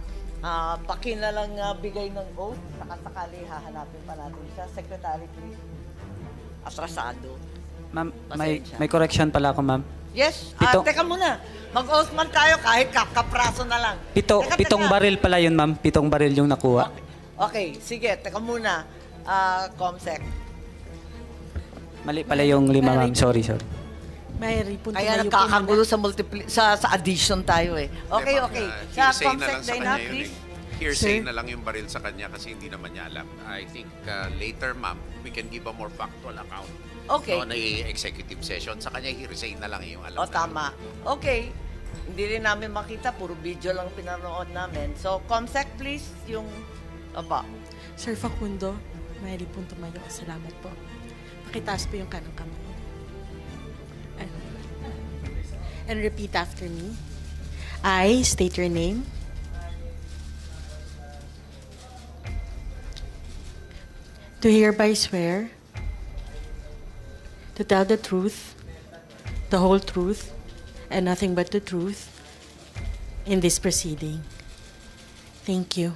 Speaker 1: Baki na lang bigay ng oath, sakasakali hahanapin pa natin siya. Secretary, please. Atrasado.
Speaker 3: Ma'am,
Speaker 1: Pasensya.
Speaker 3: may correction pala ako, ma'am.
Speaker 1: Yes,
Speaker 3: Pito-
Speaker 1: teka muna. Mag-oath man tayo kahit kapraso na lang.
Speaker 3: Pitong baril pala yun, ma'am. 7 baril yung nakuha.
Speaker 1: Okay, sige, teka muna. Comsec.
Speaker 3: Mali pala yung 5, ma'am. Sorry.
Speaker 4: Mayroon po
Speaker 1: Kaya
Speaker 4: tumayo po
Speaker 1: nagkakagulo
Speaker 4: muna.
Speaker 1: sa addition tayo eh. Okay, okay. Sa
Speaker 5: Hearsay na
Speaker 1: Comsec,
Speaker 5: lang sa
Speaker 1: Dana,
Speaker 5: kanya yun
Speaker 1: please.
Speaker 5: Hearsay na lang yung baril sa kanya kasi hindi naman niya alam. I think later, ma'am, we can give a more factual account.
Speaker 1: Okay.
Speaker 5: No, na executive session. Sa kanya, hearsay na lang yung alam
Speaker 1: O, tama. Okay. Hindi rin namin makita. Puro video lang pinanood namin. So, Comsec, please. Yung... Aba.
Speaker 4: Sir Facundo, mayroon po tumayo. Salamat po. Pakitaas po yung kanang kamay. and repeat after me. I state your name. Do hereby swear to tell the truth, the whole truth, and nothing but the truth in this proceeding. Thank you.